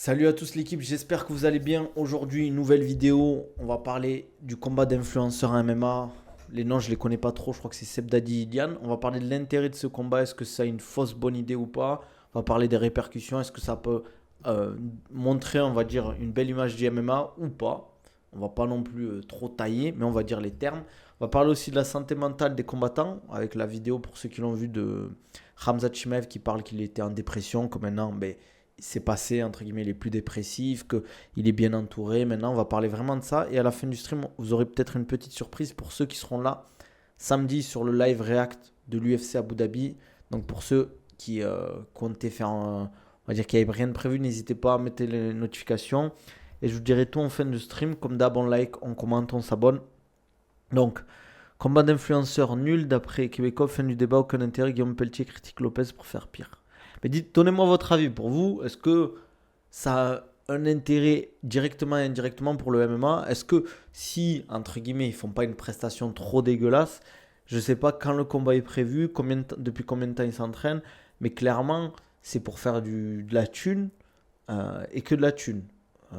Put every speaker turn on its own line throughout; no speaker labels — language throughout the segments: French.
Salut à tous l'équipe, j'espère que vous allez bien. Aujourd'hui, une nouvelle vidéo. On va parler du combat d'influenceurs MMA. Les noms, je les connais pas trop. Je crois que c'est Sebdadi et Ilian. On va parler de l'intérêt de ce combat. Est-ce que c'est une fausse bonne idée ou pas? On va parler des répercussions. Est-ce que ça peut montrer, on va dire, une belle image du MMA ou pas? On va pas non plus trop tailler, mais on va dire les termes. On va parler aussi de la santé mentale des combattants avec la vidéo pour ceux qui l'ont vu de Khamzat Chimaev qui parle qu'il était en dépression, que maintenant, ben, il s'est passé, entre guillemets, les plus dépressifs, qu'il est bien entouré. Maintenant, on va parler vraiment de ça. Et à la fin du stream, vous aurez peut-être une petite surprise pour ceux qui seront là samedi sur le live React de l'UFC Abu Dhabi. Donc pour ceux qui comptaient faire, on va dire qu'il n'y avait rien de prévu, n'hésitez pas à mettre les notifications. Et je vous dirai tout en fin de stream. Comme d'hab, on like, on commente, on s'abonne. Donc, combat d'influenceurs nul d'après Québécois, fin du débat, aucun intérêt. Guillaume Pelletier critique Lopez pour faire pire. Mais dites, donnez-moi votre avis. Pour vous, est-ce que ça a un intérêt directement et indirectement pour le MMA? Est-ce que si, entre guillemets, ils font pas une prestation trop dégueulasse, je sais pas quand le combat est prévu, depuis combien de temps ils s'entraînent, mais clairement, c'est pour faire de la thune et que de la thune. Euh,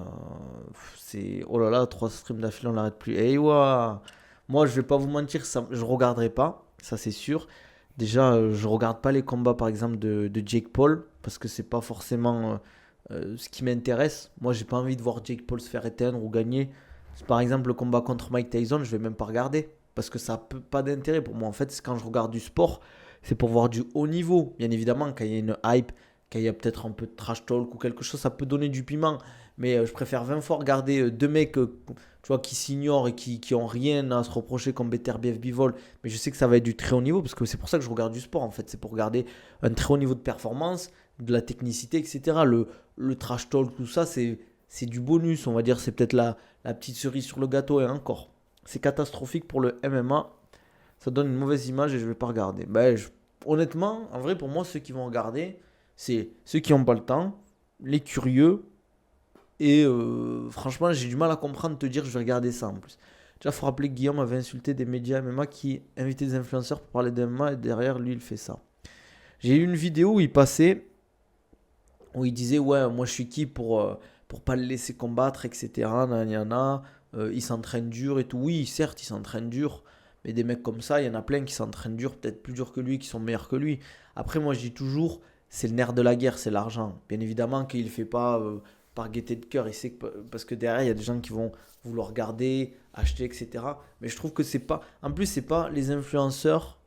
c'est oh là là, 3 streams d'affilée, on l'arrête plus. Et ouah, moi, je vais pas vous mentir, ça, je regarderai pas, ça c'est sûr. Déjà, je regarde pas les combats par exemple de Jake Paul parce que c'est pas forcément ce qui m'intéresse. Moi, j'ai pas envie de voir Jake Paul se faire éteindre ou gagner. Par exemple, le combat contre Mike Tyson, je vais même pas regarder parce que ça n'a pas d'intérêt pour moi. En fait, c'est quand je regarde du sport, c'est pour voir du haut niveau. Bien évidemment, quand il y a une hype, quand il y a peut-être un peu de trash talk ou quelque chose, ça peut donner du piment. Mais je préfère 20 fois regarder deux mecs tu vois, qui s'ignorent et qui ont rien à se reprocher comme Beterbiev Bivol. Mais je sais que ça va être du très haut niveau parce que c'est pour ça que je regarde du sport en fait. C'est pour regarder un très haut niveau de performance, de la technicité, etc. Le trash talk, tout ça, c'est du bonus, on va dire. C'est peut-être la petite cerise sur le gâteau et encore. C'est catastrophique pour le MMA. Ça donne une mauvaise image et je vais pas regarder. Honnêtement, en vrai, pour moi, ceux qui vont regarder, c'est ceux qui n'ont pas le temps, les curieux. Et franchement, j'ai du mal à comprendre, te dire je vais regarder ça en plus. Déjà, il faut rappeler que Guillaume avait insulté des médias MMA qui invitaient des influenceurs pour parler de MMA et derrière lui, il fait ça. J'ai eu une vidéo où il passait, où il disait ouais, moi je suis qui pour pas le laisser combattre, etc. Nanana, il s'entraîne dur et tout. Oui, certes, il s'entraîne dur, mais des mecs comme ça, il y en a plein qui s'entraînent dur, peut-être plus dur que lui, qui sont meilleurs que lui. Après, moi je dis toujours, c'est le nerf de la guerre, c'est l'argent. Bien évidemment qu'il ne fait pas par gaieté de cœur, il sait que, parce que derrière, il y a des gens qui vont vouloir regarder, acheter, etc. Mais je trouve que c'est pas. En plus, c'est pas les influenceurs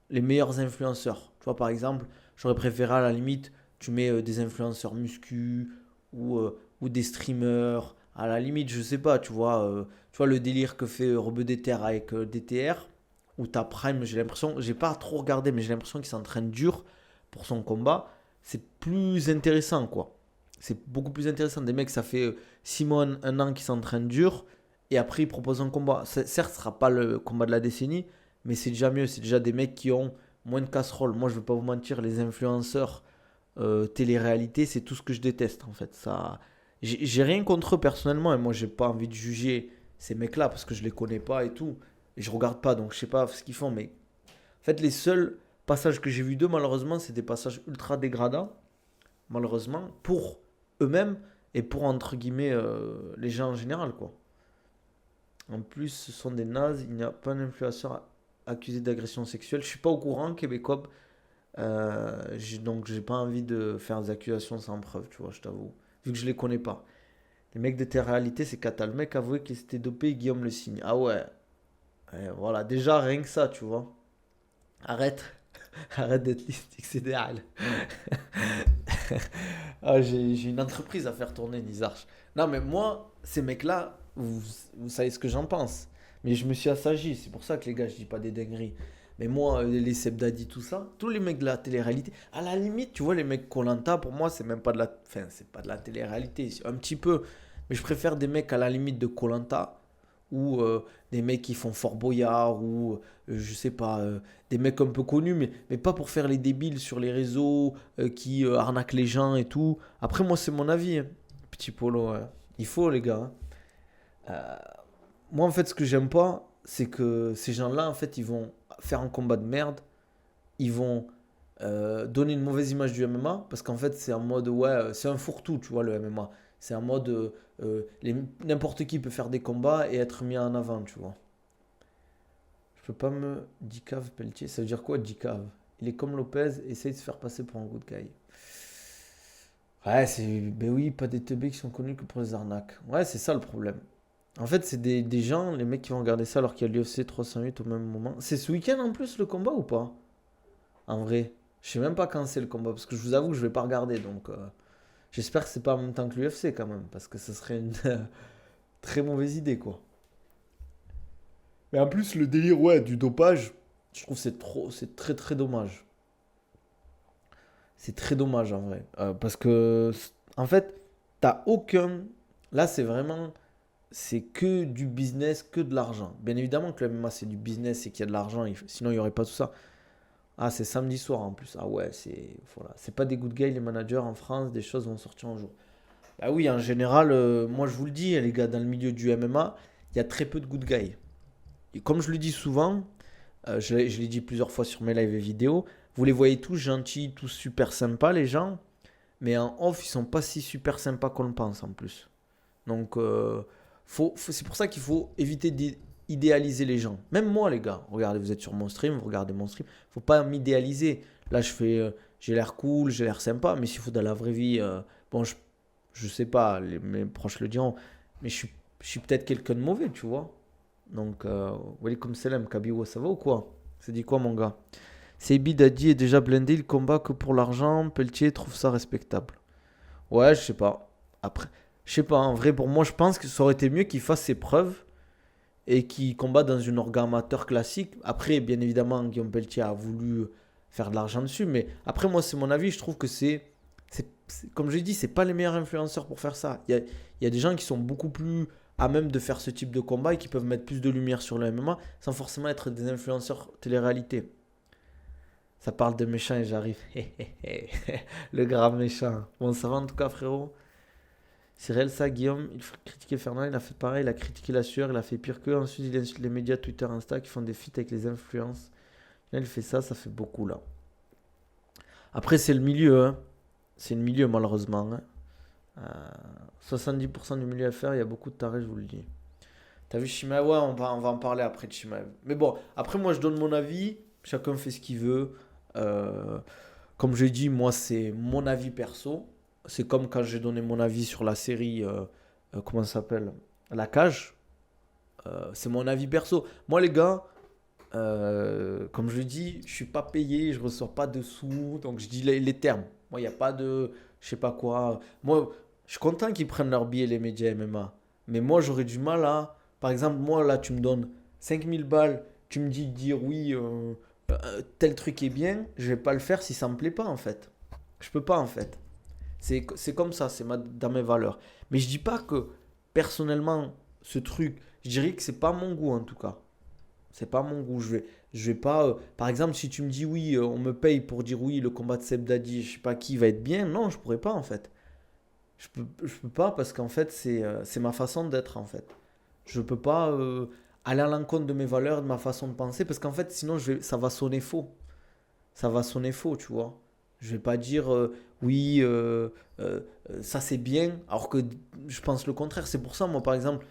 les meilleurs influenceurs. Tu vois, par exemple, j'aurais préféré à la limite, tu mets des influenceurs muscu ou des streamers. À la limite, je sais pas, tu vois le délire que fait Rebeu Terre avec DTR, ou ta Prime, j'ai l'impression, j'ai pas trop regardé, mais j'ai l'impression qu'il s'entraîne dur pour son combat. C'est plus intéressant, quoi. C'est beaucoup plus intéressant. Des mecs, ça fait 6 mois, un an qui s'entraînent dur, et après ils proposent un combat. Certes, ce sera pas le combat de la décennie, mais c'est déjà mieux. C'est déjà des mecs qui ont moins de casseroles. Moi, je ne vais pas vous mentir, les influenceurs télé-réalité, c'est tout ce que je déteste en fait. Ça, j'ai rien contre eux personnellement, et moi, j'ai pas envie de juger ces mecs-là parce que je les connais pas et tout. Et je regarde pas, donc je sais pas ce qu'ils font. Mais en fait, les seuls passages que j'ai vus d'eux, malheureusement, c'est des passages ultra dégradants, malheureusement, pour eux-mêmes et pour entre guillemets les gens en général, quoi. En plus, ce sont des nazes. Il n'y a pas d'influenceur accusé d'agression sexuelle. Je suis pas au courant, Québécois. Donc, j'ai pas envie de faire des accusations sans preuve, tu vois, je t'avoue. Vu que je les connais pas. Les mecs de télé-réalité, c'est Kata. Le mec a avoué qu'il s'était dopé et Guillaume le signe. Ah ouais. Ouais, voilà, déjà, rien que ça, tu vois. Arrête. Arrête d'être lystique, c'est idéal. Ah, j'ai une entreprise à faire tourner, Nizarch. Non, mais moi, ces mecs-là, vous savez ce que j'en pense. Mais je me suis assagi, c'est pour ça que les gars, je dis pas des dingueries. Mais moi, les Sebdadi, tout ça, tous les mecs de la télé-réalité, à la limite, tu vois, les mecs Colanta, pour moi, c'est même pas de la. Enfin, c'est pas de la télé-réalité, un petit peu. Mais je préfère des mecs à la limite de Colanta ou des mecs qui font Fort Boyard ou je sais pas, des mecs un peu connus, mais pas pour faire les débiles sur les réseaux qui arnaquent les gens et tout. Après, moi, c'est mon avis, hein. Petit Polo, il faut, les gars, hein. Euh, Moi, en fait, ce que j'aime pas, c'est que ces gens-là, en fait, ils vont faire un combat de merde, ils vont donner une mauvaise image du MMA parce qu'en fait c'est en mode ouais c'est un fourre-tout tu vois le MMA c'est en mode n'importe qui peut faire des combats et être mis en avant tu vois je peux pas me Dicave Pelletier ça veut dire quoi Dicave il est comme Lopez essaye de se faire passer pour un good guy ouais c'est ben oui pas des teubés qui sont connus que pour les arnaques ouais c'est ça le problème en fait c'est des gens les mecs qui vont regarder ça alors qu'il y a l'UFC 308 au même moment c'est ce week-end en plus le combat ou pas en vrai. Je sais même pas quand c'est le combat, parce que je vous avoue que je vais pas regarder, donc j'espère que c'est pas en même temps que l'UFC quand même, parce que ce serait une très mauvaise idée quoi. Mais en plus le délire ouais du dopage, je trouve que c'est très très dommage. C'est très dommage en vrai, parce que en fait t'as aucun, là c'est vraiment, c'est que du business, que de l'argent. Bien évidemment que le MMA c'est du business et qu'il y a de l'argent, sinon il y aurait pas tout ça. Ah, c'est samedi soir en plus. Ah ouais, c'est voilà. C'est pas des good guys les managers en France, des choses vont sortir un jour. Bah oui, en général, moi je vous le dis, les gars, dans le milieu du MMA, il y a très peu de good guys. Et comme je le dis souvent, je l'ai dit plusieurs fois sur mes lives et vidéos, vous les voyez tous gentils, tous super sympas les gens, mais en off, ils sont pas si super sympas qu'on le pense en plus. Donc, c'est pour ça qu'il faut éviter d'idéaliser les gens. Même moi, les gars, regardez, vous êtes sur mon stream, vous regardez mon stream, faut pas m'idéaliser. Là, j'ai l'air cool, j'ai l'air sympa, mais s'il faut dans la vraie vie, bon, je sais pas, mes proches le diront, mais je suis peut-être quelqu'un de mauvais, tu vois. Donc, welcome salam, Kabiwa, ça va ou quoi? C'est dit quoi, mon gars? Seibi Dadi est déjà blindé, il combat que pour l'argent, Pelletier trouve ça respectable. Ouais, je sais pas. Après, je sais pas, en vrai, pour moi, je pense que ça aurait été mieux qu'il fasse ses preuves et qu'il combat dans une orga amateur classique. Après, bien évidemment, Guillaume Pelletier a voulu faire de l'argent dessus, mais après, moi, c'est mon avis, je trouve que comme je l'ai dit, c'est pas les meilleurs influenceurs pour faire ça. Il y a des gens qui sont beaucoup plus à même de faire ce type de combat et qui peuvent mettre plus de lumière sur le MMA sans forcément être des influenceurs télé-réalité. Ça parle de méchant et j'arrive. Le grave méchant. Bon, ça va en tout cas, frérot. Cyril, ça, Guillaume, il critiquait Fernand, il a fait pareil, il a critiqué la sueur, il a fait pire qu'eux. Ensuite, il insulte les médias Twitter, Insta qui font des feats avec les influences. Là, il fait ça fait beaucoup là. Après, c'est le milieu, hein. C'est le milieu, malheureusement, hein. 70% du milieu à faire, il y a beaucoup de tarés, je vous le dis. T'as vu Shimaev? Ouais, on va en parler après de Shimaev. Mais bon, après, moi, je donne mon avis. Chacun fait ce qu'il veut. Euh, Comme je l'ai dit, moi, c'est mon avis perso. C'est comme quand j'ai donné mon avis sur la série, comment ça s'appelle? La Cage. C'est mon avis perso. Moi, les gars, comme je le dis, je suis pas payé, je reçois pas de sous, donc je dis les termes. Moi, il n'y a pas de, je sais pas quoi. Moi, je suis content qu'ils prennent leur billet, les médias MMA. Mais moi, j'aurais du mal à, par exemple, moi, là, tu me donnes 5000 balles, tu me dis de dire oui, tel truc est bien, je vais pas le faire si ça me plaît pas, en fait. Je peux pas, en fait. C'est comme ça, dans mes valeurs. Mais je dis pas que, personnellement, ce truc, je dirais que c'est pas mon goût, en tout cas. C'est pas mon goût. Je vais pas. Par exemple, si tu me dis oui, on me paye pour dire oui, le combat de Seb Daddy, je sais pas qui va être bien. Non, je pourrais pas en fait. Je peux pas parce qu'en fait, c'est ma façon d'être en fait. Je peux pas aller à l'encontre de mes valeurs, de ma façon de penser parce qu'en fait, sinon, ça va sonner faux. Ça va sonner faux, tu vois. Je vais pas dire oui, ça c'est bien, alors que je pense le contraire. C'est pour ça, moi, par exemple,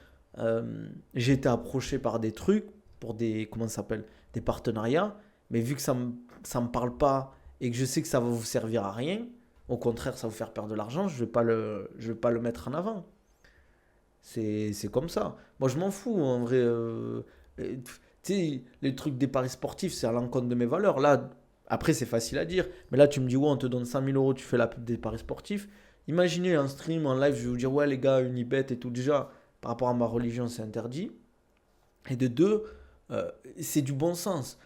j'ai été approché par des trucs pour des, comment ça s'appelle, des partenariats, mais vu que ça me parle pas et que je sais que ça va vous servir à rien, au contraire, ça va vous faire perdre de l'argent, je vais pas le mettre en avant. C'est comme ça. Moi, je m'en fous, en vrai. Tu sais, les trucs des paris sportifs, c'est à l'encontre de mes valeurs. Là, après, c'est facile à dire. Mais là, tu me dis, ouais, on te donne 100 000 euros, tu fais la pub des paris sportifs. Imaginez un stream, en live, je vais vous dire, ouais, les gars, Unibet et tout. Déjà, par rapport à ma religion, c'est interdit. Et de deux, c'est du bon sens.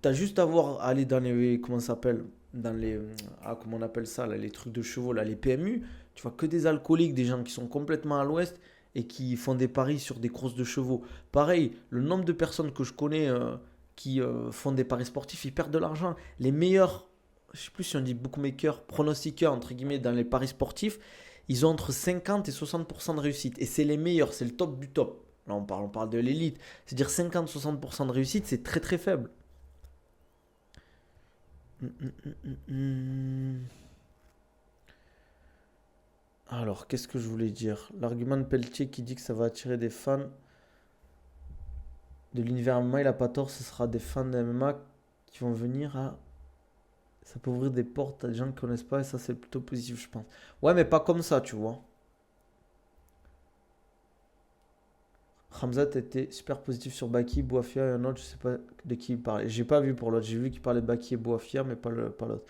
T'as juste à voir, à aller dans les, comment ça s'appelle, dans les, comment on appelle ça, là, les trucs de chevaux, là, les PMU. Tu vois que des alcooliques, des gens qui sont complètement à l'ouest et qui font des paris sur des courses de chevaux. Pareil, le nombre de personnes que je connais qui font des paris sportifs, ils perdent de l'argent. Les meilleurs, je sais plus si on dit bookmakers, pronostiqueurs, entre guillemets, dans les paris sportifs, ils ont entre 50 et 60% de réussite. Et c'est les meilleurs, c'est le top du top. Là, on parle de l'élite. C'est-à-dire 50-60% de réussite, c'est très très faible. Alors, qu'est-ce que je voulais dire? L'argument de Pelletier qui dit que ça va attirer des fans de l'univers MMA, il a pas tort, ce sera des fans de MMA qui vont venir à... Ça peut ouvrir des portes à des gens qui connaissent pas et ça c'est plutôt positif je pense. Ouais mais pas comme ça tu vois. Hamzat était super positif sur Baki, Bouafia et un autre, je sais pas de qui il parlait. J'ai pas vu pour l'autre, j'ai vu qu'il parlait de Baki et Bouafia mais pas l'autre.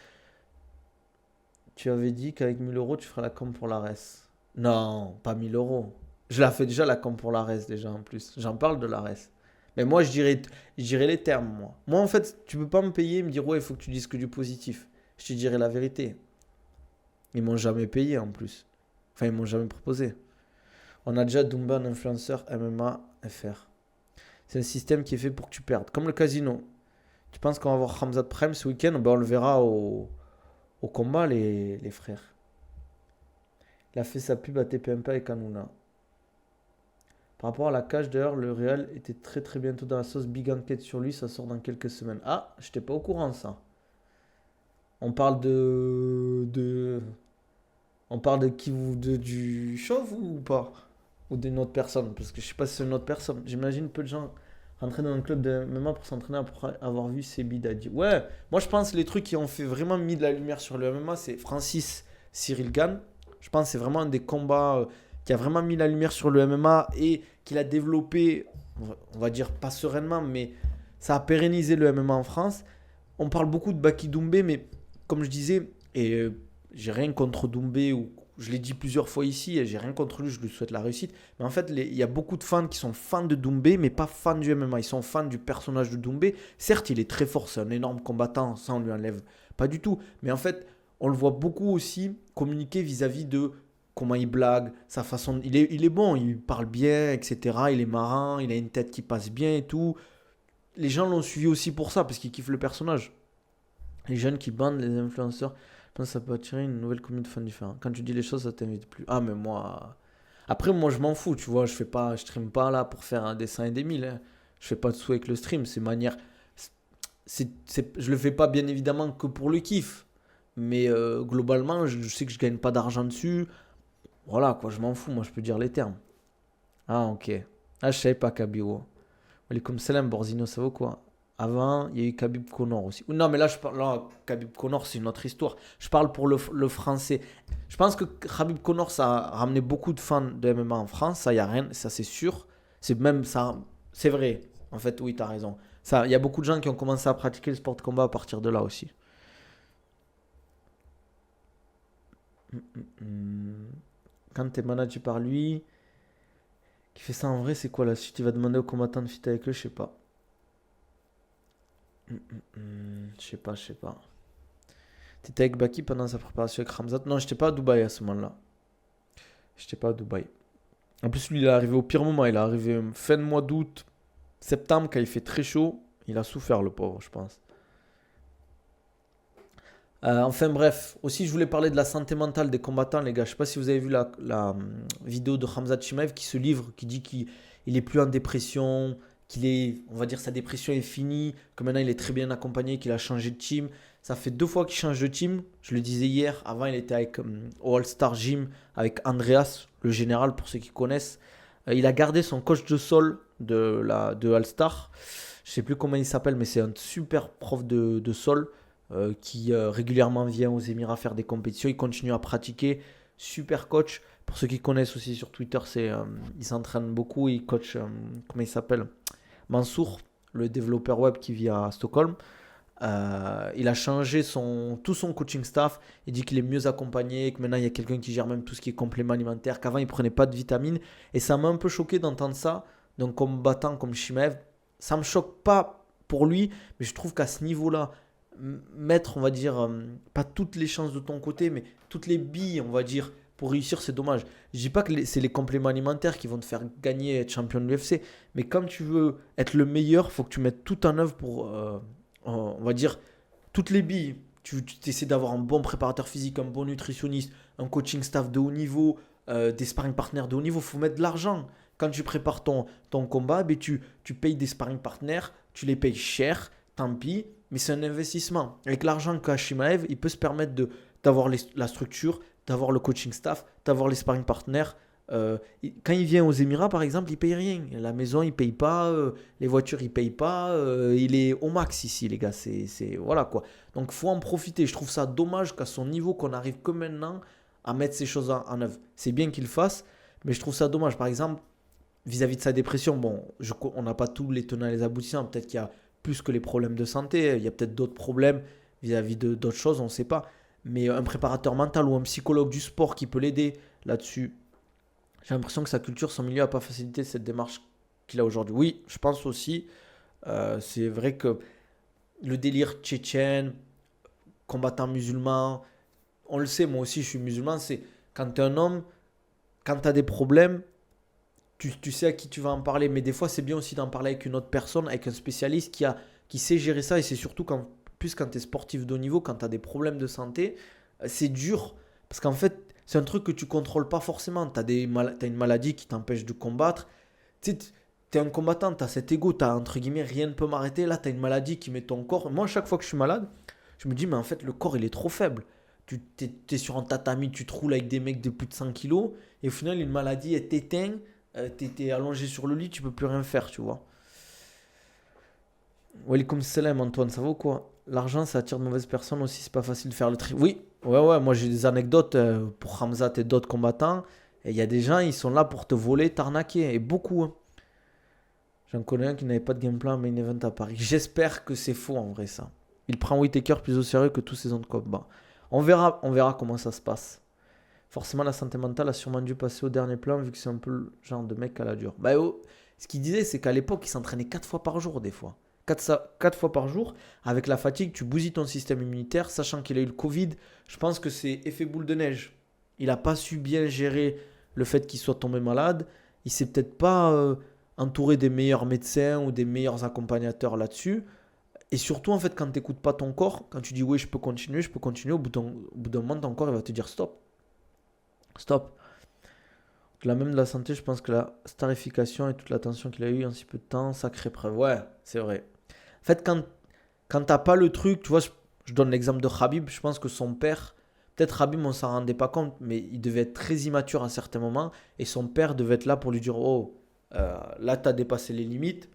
Tu avais dit qu'avec 1000 € tu ferais la com pour la res. Non, pas 1000 €. Je la fais déjà la com pour la res déjà en plus. J'en parle de la res. Mais moi je dirais les termes moi. Moi en fait tu peux pas me payer et me dire ouais il faut que tu dises que du positif. Je te dirai la vérité. Ils m'ont jamais payé en plus. Enfin ils m'ont jamais proposé. On a déjà Dumba un influenceur MMA FR. C'est un système qui est fait pour que tu perdes. Comme le casino. Tu penses qu'on va voir Hamzat Prime ce week-end? Ben on le verra au combat les frères. Il a fait sa pub à TPMP avec Hanouna. Par rapport à la cage, d'ailleurs, le Real était très très bientôt dans la sauce. Big enquête sur lui, ça sort dans quelques semaines. Ah, j'étais pas au courant de ça. On parle on parle de qui vous du chauve ou pas? Ou d'une autre personne? Parce que je sais pas si c'est une autre personne. J'imagine peu de gens rentrer dans un club de MMA pour s'entraîner après avoir vu Sebi Dadi. Ouais, moi je pense que les trucs qui ont fait vraiment mis de la lumière sur le MMA, c'est Francis Cyril Gann. Je pense que c'est vraiment un des combats qui a vraiment mis la lumière sur le MMA et qu'il a développé, on va dire pas sereinement, mais ça a pérennisé le MMA en France. On parle beaucoup de Baki Doumbé, mais comme je disais, et j'ai rien contre Doumbé, ou je l'ai dit plusieurs fois ici, et j'ai rien contre lui, je lui souhaite la réussite. Mais en fait, il y a beaucoup de fans qui sont fans de Doumbé, mais pas fans du MMA. Ils sont fans du personnage de Doumbé. Certes, il est très fort, c'est un énorme combattant, ça on lui enlève pas du tout. Mais en fait, on le voit beaucoup aussi communiquer vis-à-vis de comment il blague, sa façon. Il est bon, il parle bien, etc. Il est marrant, il a une tête qui passe bien et tout. Les gens l'ont suivi aussi pour ça, parce qu'ils kiffent le personnage. Les jeunes qui bandent les influenceurs, je pense que ça peut attirer une nouvelle communauté de fans différents. Quand tu dis les choses, ça t'invite plus. Ah, mais moi. Après, moi, je m'en fous, tu vois. Je stream pas là pour faire un dessin et des mille. Hein. Je fais pas de sous avec le stream. C'est manière. Je le fais pas, bien évidemment, que pour le kiff. Mais globalement, je sais que je gagne pas d'argent dessus. Voilà, quoi, je m'en fous. Moi, je peux dire les termes. Ah, ok. Ah, je savais pas, Kabiro. Comme salam, Borzino, ça vaut quoi? Avant, il y a eu Khabib Conor aussi. Non, mais là, je parle. Là, Khabib Conor, c'est une autre histoire. Je parle pour le français. Je pense que Khabib Conor, ça a ramené beaucoup de fans de MMA en France. Ça, il y a rien. Ça, c'est sûr. C'est même ça. C'est vrai. En fait, oui, tu as raison. Ça, il y a beaucoup de gens qui ont commencé à pratiquer le sport de combat à partir de là aussi. Quand tu es managé par lui, qui fait ça en vrai, c'est quoi la suite? Il va demander aux combattants de fitter avec eux, je sais pas. Je sais pas. T'étais avec Baki pendant sa préparation avec Ramzat? Non, j'étais pas à Dubaï à ce moment-là. J'étais pas à Dubaï. En plus, lui, il est arrivé au pire moment. Il est arrivé fin de mois d'août, septembre, quand il fait très chaud. Il a souffert, le pauvre, je pense. Enfin bref, aussi je voulais parler de la santé mentale des combattants, les gars. Je sais pas si vous avez vu la vidéo de Khamzat Chimaev qui se livre, qui dit qu'il est plus en dépression, on va dire, sa dépression est finie, que maintenant il est très bien accompagné, qu'il a changé de team. Ça fait 2 fois qu'il change de team. Je le disais hier, avant il était au All-Star Gym avec Andreas, le général pour ceux qui connaissent. Il a gardé son coach de sol de All-Star. Je sais plus comment il s'appelle, mais c'est un super prof de sol qui régulièrement vient aux Émirats faire des compétitions. Il continue à pratiquer. Super coach. Pour ceux qui connaissent aussi sur Twitter, il s'entraîne beaucoup. Il coach, comment il s'appelle? Mansour, le développeur web qui vit à Stockholm. Il a changé tout son coaching staff. Il dit qu'il est mieux accompagné, que maintenant il y a quelqu'un qui gère même tout ce qui est complément alimentaire, qu'avant il prenait pas de vitamines. Et ça m'a un peu choqué d'entendre ça d'un combattant comme Shimev. Ça me choque pas pour lui, mais je trouve qu'à ce niveau-là, mettre, on va dire, pas toutes les chances de ton côté, mais toutes les billes, on va dire, pour réussir, c'est dommage. Je dis pas que c'est les compléments alimentaires qui vont te faire gagner et être champion de l'UFC, mais comme tu veux être le meilleur, il faut que tu mettes tout en œuvre pour, on va dire, toutes les billes. Tu essaies d'avoir un bon préparateur physique, un bon nutritionniste, un coaching staff de haut niveau, des sparring partners de haut niveau. Il faut mettre de l'argent. Quand tu prépares ton combat, ben tu payes des sparring partners, tu les payes cher, tant pis. mais c'est un investissement. Avec l'argent qu'a Chimaev, il peut se permettre d'avoir la structure, d'avoir le coaching staff, d'avoir les sparring partners. Quand il vient aux Émirats, par exemple, il paye rien. La maison, il paye pas. Les voitures, il paye pas. Il est au max ici, les gars. Voilà quoi. Donc, faut en profiter. Je trouve ça dommage qu'à son niveau, qu'on arrive que maintenant à mettre ces choses en œuvre. C'est bien qu'il le fasse, mais je trouve ça dommage. Par exemple, vis-à-vis de sa dépression, bon, on n'a pas tous les tenants et les aboutissants. Peut-être qu'il y a plus que les problèmes de santé. Il y a peut-être d'autres problèmes vis-à-vis d'autres choses, on ne sait pas. Mais un préparateur mental ou un psychologue du sport qui peut l'aider là-dessus, j'ai l'impression que sa culture, son milieu n'a pas facilité cette démarche qu'il a aujourd'hui. Oui, je pense aussi. C'est vrai que le délire tchétchène, combattant musulman, on le sait, moi aussi je suis musulman, c'est quand tu es un homme, quand tu as des problèmes, tu sais à qui tu vas en parler. Mais des fois, c'est bien aussi d'en parler avec une autre personne, avec un spécialiste qui sait gérer ça. Et c'est surtout plus quand tu es sportif de haut niveau, quand tu as des problèmes de santé, c'est dur. Parce qu'en fait, c'est un truc que tu contrôles pas forcément. Tu as une maladie qui t'empêche de combattre. Tu sais, tu es un combattant, tu as cet ego, tu as entre guillemets rien ne peut m'arrêter. Là, tu as une maladie qui met ton corps. Moi, chaque fois que je suis malade, je me dis, mais en fait, le corps, il est trop faible. Tu es sur un tatami, tu te roules avec des mecs de plus de 100 kilos. Et au final, une maladie, elle t'éteint. T'es allongé sur le lit, tu peux plus rien faire, tu vois. Welcome salam Antoine, ça vaut quoi? L'argent, ça attire de mauvaises personnes aussi, c'est pas facile de faire le tri. Oui, ouais, moi j'ai des anecdotes pour Hamzat et d'autres combattants. Et il y a des gens, ils sont là pour te voler, t'arnaquer, et beaucoup. Hein. J'en connais un qui n'avait pas de game plan main event à Paris. J'espère que c'est faux en vrai ça. Il prend Whittaker plus au sérieux que tous ses autres combats. On verra comment ça se passe. Forcément, la santé mentale a sûrement dû passer au dernier plan vu que c'est un peu le genre de mec à la dure. Bah, ce qu'il disait, c'est qu'à l'époque, il s'entraînait 4 fois par jour, des fois. 4 fois par jour, avec la fatigue, tu bousilles ton système immunitaire, sachant qu'il a eu le Covid. Je pense que c'est effet boule de neige. Il n'a pas su bien gérer le fait qu'il soit tombé malade. Il s'est peut-être pas entouré des meilleurs médecins ou des meilleurs accompagnateurs là-dessus. Et surtout, en fait, quand tu n'écoutes pas ton corps, quand tu dis oui, je peux continuer, au bout d'un moment, ton corps il va te dire stop. Stop. Là même de la santé, je pense que la starification et toute l'attention qu'il a eue en si peu de temps, sacrée preuve. Ouais, c'est vrai. En fait, quand t'as pas le truc, tu vois, je donne l'exemple de Khabib, je pense que son père, peut-être Khabib, on s'en rendait pas compte, mais il devait être très immature à certains moments, et son père devait être là pour lui dire, oh, là t'as dépassé les limites,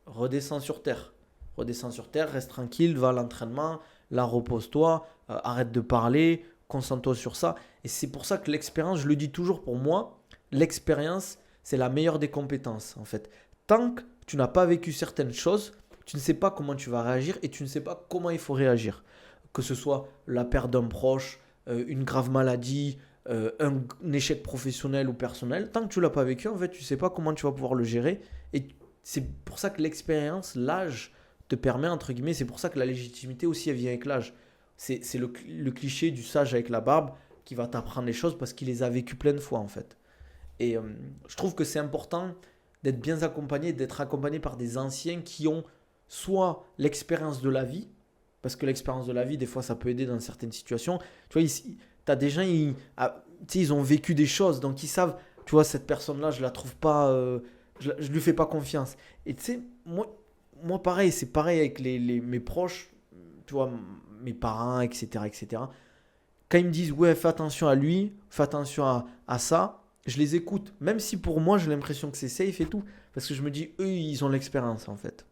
redescends sur terre. Redescends sur terre, reste tranquille, va à l'entraînement, là repose-toi, arrête de parler, concentre-toi sur ça. Et c'est pour ça que l'expérience, je le dis toujours pour moi, l'expérience, c'est la meilleure des compétences en fait. Tant que tu n'as pas vécu certaines choses, tu ne sais pas comment tu vas réagir et tu ne sais pas comment il faut réagir. Que ce soit la perte d'un proche, une grave maladie, un échec professionnel ou personnel, tant que tu ne l'as pas vécu, en fait, tu ne sais pas comment tu vas pouvoir le gérer. Et c'est pour ça que l'expérience, l'âge, te permet, entre guillemets, c'est pour ça que la légitimité aussi, elle vient avec l'âge. C'est le cliché du sage avec la barbe qui va t'apprendre les choses parce qu'il les a vécues plein de fois, en fait. Et je trouve que c'est important d'être bien accompagné, d'être accompagné par des anciens qui ont soit l'expérience de la vie, parce que l'expérience de la vie, des fois, ça peut aider dans certaines situations. Tu vois, ici, tu as des gens, ils ont vécu des choses, donc ils savent, tu vois, cette personne-là, je la trouve pas, je lui fais pas confiance. Et tu sais, moi pareil, c'est pareil avec mes proches, tu vois, mes parents, etc., etc. Quand ils me disent, ouais, fais attention à lui, fais attention à ça, je les écoute. Même si pour moi, j'ai l'impression que c'est safe et tout. Parce que je me dis, eux, ils ont l'expérience, en fait.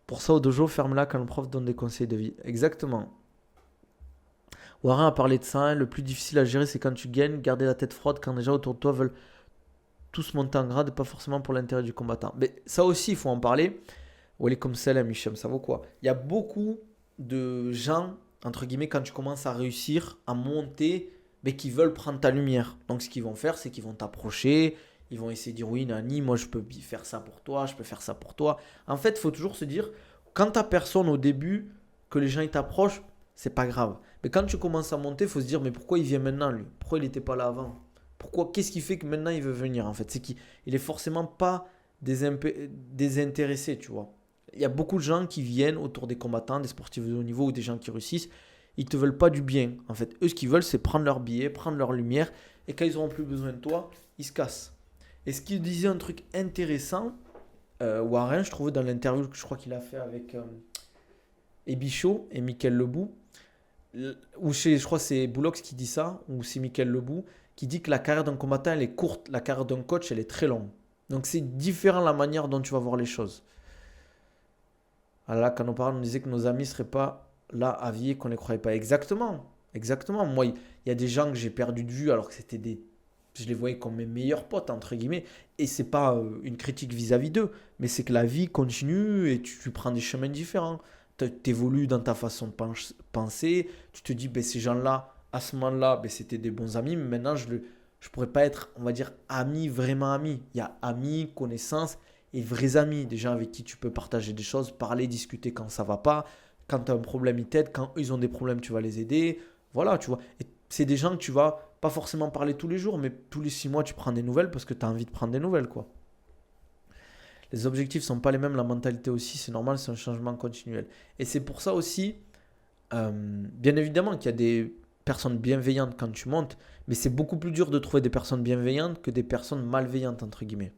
Pour ça, au dojo, ferme-la quand le prof donne des conseils de vie. Exactement. Warren a parlé de ça. Hein, le plus difficile à gérer, c'est quand tu gagnes, garder la tête froide quand les gens autour de toi veulent tous monter en grade, et pas forcément pour l'intérêt du combattant. Mais ça aussi, il faut en parler. Ou elle est comme celle à Michel, ça vaut quoi? Il y a beaucoup de gens, entre guillemets, quand tu commences à réussir, à monter, mais qui veulent prendre ta lumière. Donc, ce qu'ils vont faire, c'est qu'ils vont t'approcher. Ils vont essayer de dire, oui, Nani, moi, je peux faire ça pour toi, je peux faire ça pour toi. En fait, il faut toujours se dire, quand tu n'as personne au début, que les gens ils t'approchent, c'est pas grave. Mais quand tu commences à monter, il faut se dire, mais pourquoi il vient maintenant, lui? Pourquoi il n'était pas là avant? Pourquoi? Qu'est-ce qui fait que maintenant il veut venir, en fait? C'est qu'il est forcément pas désintéressé, tu vois. Il y a beaucoup de gens qui viennent autour des combattants, des sportifs de haut niveau ou des gens qui réussissent. Ils ne te veulent pas du bien. En fait, eux, ce qu'ils veulent, c'est prendre leur billet, prendre leur lumière. Et quand ils n'auront plus besoin de toi, ils se cassent. Et ce qu'il disait un truc intéressant, Warren, je trouvais dans l'interview que je crois qu'il a fait avec Bichot et Michael Lebou, ou je crois que c'est Boulox qui dit ça, ou c'est Michael Lebou, qui dit que la carrière d'un combattant elle est courte, la carrière d'un coach elle est très longue. Donc c'est différent la manière dont tu vas voir les choses. Alors là, quand nos parents nous disaient que nos amis ne seraient pas là à vie, qu'on ne les croyait pas. Exactement. Exactement. Moi, il y a des gens que j'ai perdu de vue alors que c'était des. Je les voyais comme mes meilleurs potes, entre guillemets. Et c'est pas une critique vis-à-vis d'eux, mais c'est que la vie continue et tu prends des chemins différents. Tu évolues dans ta façon de penser. Tu te dis, ben, ces gens-là, à ce moment-là, ben, c'était des bons amis, mais maintenant, je pourrais pas être, on va dire, ami, vraiment ami. Il y a amis, connaissances et vrais amis, des gens avec qui tu peux partager des choses, parler, discuter quand ça va pas, quand tu as un problème, ils t'aident, quand ils ont des problèmes, tu vas les aider. Voilà, tu vois. Et c'est des gens que tu vas pas forcément parler tous les jours, mais tous les 6 mois, tu prends des nouvelles parce que tu as envie de prendre des nouvelles, quoi. Les objectifs sont pas les mêmes, la mentalité aussi, c'est normal, c'est un changement continuel. Et c'est pour ça aussi, bien évidemment qu'il y a des personnes bienveillantes quand tu montes, mais c'est beaucoup plus dur de trouver des personnes bienveillantes que des personnes malveillantes, entre guillemets.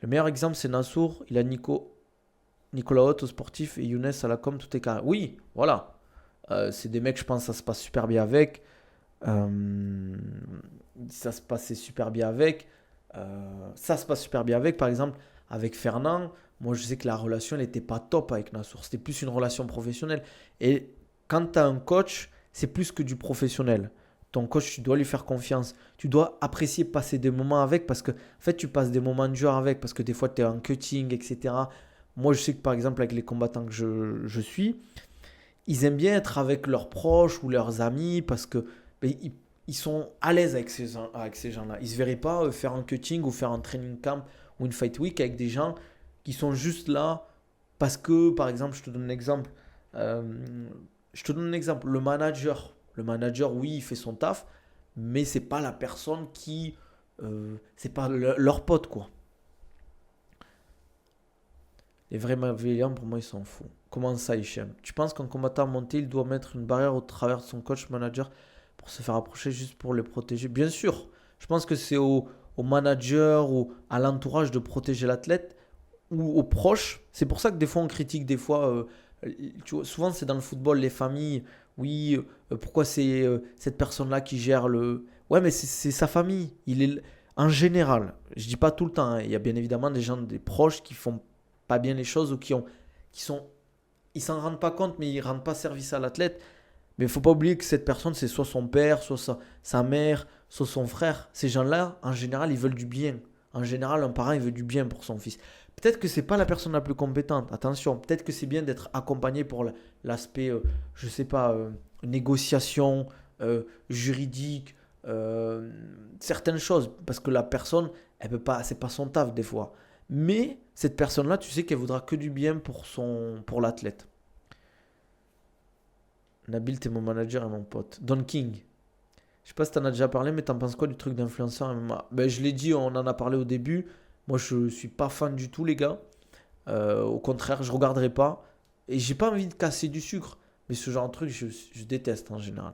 Le meilleur exemple, c'est Nassour. Il a Nicolas Haute au sportif et Younes à la com, tout est carré. Oui, voilà. C'est des mecs, je pense, ça se passe super bien avec. Euh, ça se passait super bien avec. Ça se passe super bien avec, par exemple, avec Fernand. Moi, je sais que la relation, elle n'était pas top avec Nassour. C'était plus une relation professionnelle. Et quand tu as un coach, c'est plus que du professionnel. Ton coach, tu dois lui faire confiance. Tu dois apprécier passer des moments avec parce que, en fait, tu passes des moments durs avec parce que des fois, tu es en cutting, etc. Moi, je sais que par exemple, avec les combattants que je suis, ils aiment bien être avec leurs proches ou leurs amis parce que ben, ils sont à l'aise avec ces gens-là. Ils ne se verraient pas faire un cutting ou faire un training camp ou une fight week avec des gens qui sont juste là parce que, par exemple, je te donne un exemple. euh, le manager. Le manager, oui, il fait son taf, mais c'est pas la personne qui. C'est pas leur pote, quoi. Les vrais malveillants, pour moi, ils s'en foutent. Comment ça, Hichem? Tu penses qu'un combattant monté, il doit mettre une barrière au travers de son coach manager pour se faire approcher juste pour les protéger? Bien sûr. Je pense que c'est au manager ou à l'entourage de protéger l'athlète ou aux proches. C'est pour ça que des fois, on critique des fois. Tu vois, souvent, c'est dans le football, les familles. Oui, pourquoi c'est cette personne-là qui gère le. Ouais, mais c'est sa famille. Il est en général. Je dis pas tout le temps, hein. Il y a bien évidemment des gens, des proches qui font pas bien les choses ou qui sont, ils s'en rendent pas compte, mais ils rendent pas service à l'athlète. Mais il faut pas oublier que cette personne, c'est soit son père, soit sa mère, soit son frère. Ces gens-là, en général, ils veulent du bien. En général, un parent, il veut du bien pour son fils. Peut-être que c'est pas la personne la plus compétente. Attention, peut-être que c'est bien d'être accompagné pour l'aspect, je sais pas, négociation, juridique, euh, certaines choses. Parce que la personne, elle peut pas, c'est pas son taf des fois. Mais cette personne-là, tu sais qu'elle voudra que du bien pour l'athlète. Nabil, t'es mon manager et mon pote. Don King. Je sais pas si t'en as déjà parlé, mais t'en penses quoi du truc d'influenceur MMA? Ben, je l'ai dit, on en a parlé au début. Moi, je suis pas fan du tout, les gars. Au contraire, je regarderai pas. Et j'ai pas envie de casser du sucre. Mais ce genre de truc, je déteste en général.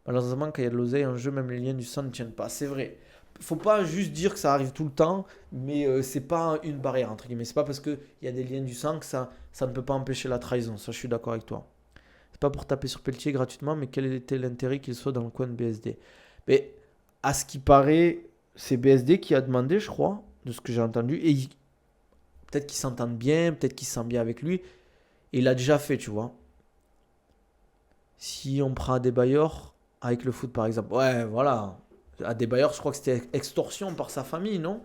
Malheureusement, quand il y a de l'oseille en jeu, même les liens du sang ne tiennent pas. C'est vrai. Faut pas juste dire que ça arrive tout le temps, mais c'est pas une barrière, entre guillemets. C'est pas parce qu'il y a des liens du sang que ça ne peut pas empêcher la trahison. Ça, je suis d'accord avec toi. C'est pas pour taper sur Pelletier gratuitement, mais quel était l'intérêt qu'il soit dans le coin de BSD? Mais à ce qui paraît, c'est BSD qui a demandé, je crois, de ce que j'ai entendu. Et peut-être qu'ils s'entendent bien, peut-être qu'ils se sentent bien avec lui. Et il a déjà fait, tu vois. Si on prend Adebayor avec le foot, par exemple. Ouais, voilà. Adebayor, je crois que c'était extorsion par sa famille, non?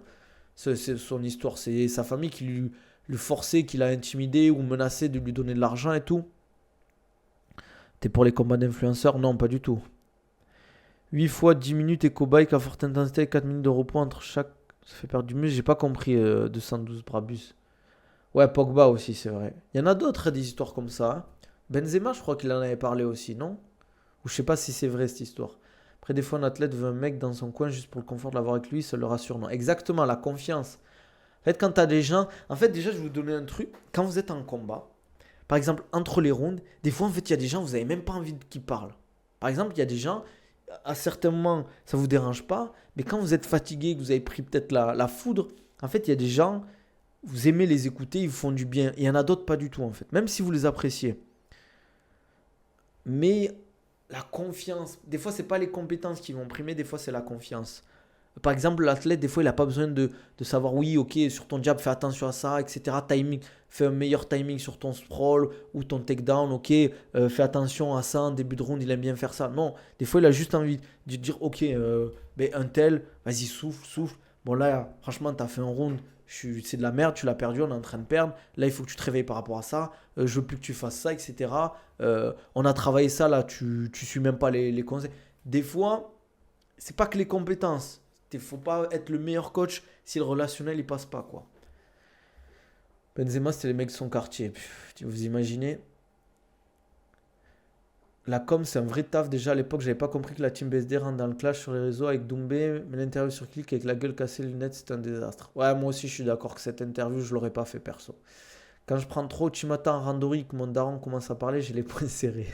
C'est son histoire. C'est sa famille qui lui forçait, qui l'a intimidé ou menacé de lui donner de l'argent et tout. T'es pour les combats d'influenceurs? Non, pas du tout. 8 fois 10 minutes et bike à forte intensité, 4 minutes de repos entre chaque. Ça fait perdre du muscle. J'ai pas compris 212 Brabus. Ouais, Pogba aussi, c'est vrai. Il y en a d'autres, des histoires comme ça, hein. Benzema, je crois qu'il en avait parlé aussi, non? Ou je sais pas si c'est vrai cette histoire. Après, des fois, un athlète veut un mec dans son coin juste pour le confort de l'avoir avec lui, ça le rassure. Non, exactement, la confiance. En fait, quand t'as des gens. En fait, déjà, je vais vous donner un truc. Quand vous êtes en combat, par exemple, entre les rounds, des fois, en fait, il y a des gens, vous n'avez même pas envie qu'ils parlent. Par exemple, il y a des gens, à certains moments, ça ne vous dérange pas, mais quand vous êtes fatigué, que vous avez pris peut-être la foudre, en fait, il y a des gens, vous aimez les écouter, ils vous font du bien. Et il y en a d'autres, pas du tout, en fait, même si vous les appréciez. Mais la confiance, des fois, c'est pas les compétences qui vont primer, des fois, c'est la confiance. Par exemple, l'athlète, des fois, il n'a pas besoin de savoir, oui, ok, sur ton jab, fais attention à ça, etc. Timing, fais un meilleur timing sur ton sprawl ou ton takedown, ok, fais attention à ça, en début de round, il aime bien faire ça. Non, des fois, il a juste envie de dire, ok, ben, un tel, vas-y, souffle, souffle. Bon, là, franchement, tu as fait un round, c'est de la merde, tu l'as perdu, on est en train de perdre. Là, il faut que tu te réveilles par rapport à ça. Je veux plus que tu fasses ça, etc. On a travaillé ça, là, tu suis même pas les conseils. Des fois, c'est pas que les compétences. Il faut pas être le meilleur coach si le relationnel il passe pas quoi. Benzema c'était les mecs de son quartier. Vous imaginez. La com c'est un vrai taf déjà à l'époque j'avais pas compris que la team BSD rentre dans le clash sur les réseaux avec Doumbé mais l'interview sur Click avec la gueule cassée les lunettes c'est un désastre. Ouais moi aussi je suis d'accord que cette interview je l'aurais pas fait perso. Quand je prends trop Chimata en randori que mon daron commence à parler j'ai les poings serrés.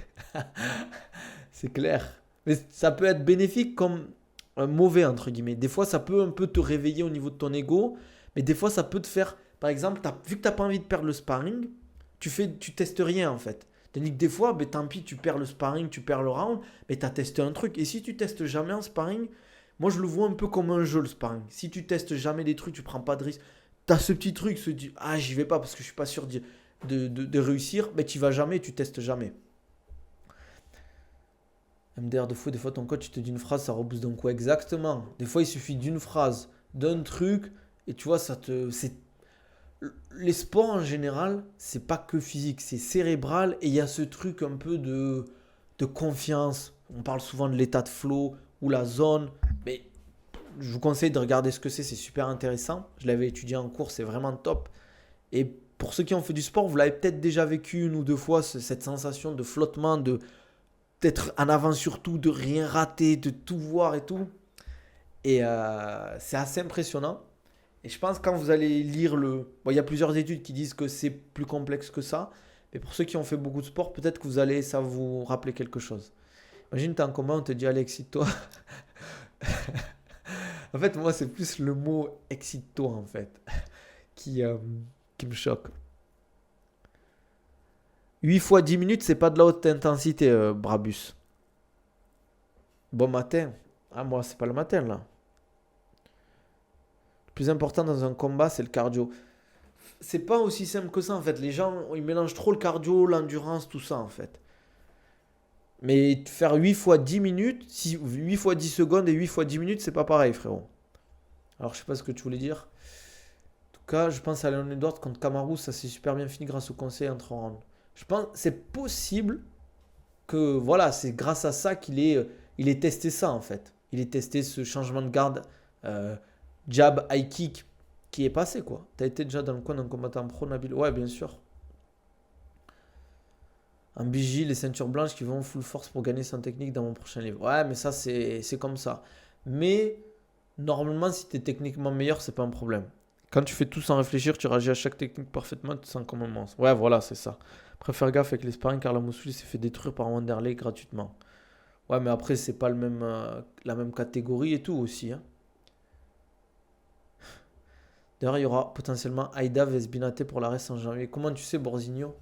C'est clair. Mais ça peut être bénéfique comme mauvais, entre guillemets. Des fois, ça peut un peu te réveiller au niveau de ton ego, mais des fois, ça peut te faire. Par exemple, vu que tu n'as pas envie de perdre le sparring, tu testes rien en fait. Tandis que des fois, ben, tant pis, tu perds le sparring, tu perds le round, mais tu as testé un truc. Et si tu testes jamais en sparring, moi je le vois un peu comme un jeu le sparring. Si tu testes jamais des trucs, tu prends pas de risque. Tu as ce petit truc, ah, j'y vais pas parce que je suis pas sûr de réussir, mais tu vas jamais, tu testes jamais. MDR de fou, des fois ton coach il te dit une phrase, ça rebooste d'un coup. Exactement. Des fois il suffit d'une phrase, d'un truc, et tu vois, les sports en général, c'est pas que physique, c'est cérébral, et il y a ce truc un peu de confiance. On parle souvent de l'état de flow ou la zone, mais je vous conseille de regarder ce que c'est super intéressant. Je l'avais étudié en cours, c'est vraiment top. Et pour ceux qui ont fait du sport, vous l'avez peut-être déjà vécu une ou deux fois, cette sensation de flottement, d'être en avant sur tout, de rien rater, de tout voir et tout. Et c'est assez impressionnant. Et je pense que quand vous allez lire Bon, il y a plusieurs études qui disent que c'est plus complexe que ça. Mais pour ceux qui ont fait beaucoup de sport, peut-être que ça va vous rappeler quelque chose. Imagine, t'es en combat, on te dit, allez, excite-toi. En fait, moi, c'est plus le mot excite-toi, en fait, qui, euh, qui me choque. 8 fois 10 minutes, c'est pas de la haute intensité, Brabus. Bon matin. Ah, moi, c'est pas le matin, là. Le plus important dans un combat, c'est le cardio. C'est pas aussi simple que ça, en fait. Les gens, ils mélangent trop le cardio, l'endurance, tout ça, en fait. Mais faire 8 fois 10 minutes, 8 fois 10 secondes et 8 fois 10 minutes, c'est pas pareil, frérot. Alors, je sais pas ce que tu voulais dire. En tout cas, je pense à Leon Edwards contre Kamaru, ça s'est super bien fini grâce au conseil entre rounds. Je pense que c'est possible que, voilà, c'est grâce à ça il ait testé ça, en fait. Il ait testé ce changement de garde euh, jab, high kick qui est passé quoi. T'as été déjà dans le coin d'un combattant pro, Nabil? Ouais, bien sûr. Un BJ, les ceintures blanches qui vont full force pour gagner sans technique dans mon prochain livre. Ouais, mais ça, c'est comme ça. Mais normalement, si t'es techniquement meilleur, c'est pas un problème. Quand tu fais tout sans réfléchir, tu réagis à chaque technique parfaitement, tu te sens comme un monstre. Ouais, voilà, c'est ça. Après, faire gaffe avec les sparring car la Moussouli s'est fait détruire par Wanderlei gratuitement. Ouais, mais après, c'est pas la même catégorie et tout aussi. Hein. D'ailleurs, il y aura potentiellement Aïda Vesbinaté pour la reste en janvier. Comment tu sais, Borzinho?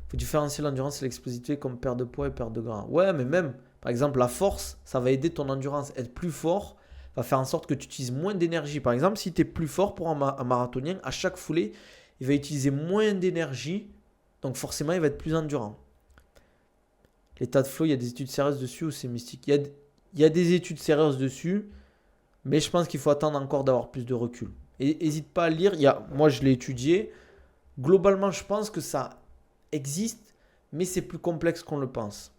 Faut différencier l'endurance et l'explosivité comme perte de poids et perte de gras. Ouais, mais même, par exemple, la force, ça va aider ton endurance. Être plus fort va faire en sorte que tu utilises moins d'énergie. Par exemple, si tu es plus fort pour un marathonien, à chaque foulée, il va utiliser moins d'énergie. Donc forcément, il va être plus endurant. L'état de flow, il y a des études sérieuses dessus ou c'est mystique? Il y a des études sérieuses dessus, mais je pense qu'il faut attendre encore d'avoir plus de recul. Et n'hésite pas à lire. Moi, je l'ai étudié. Globalement, je pense que ça existe, mais c'est plus complexe qu'on le pense.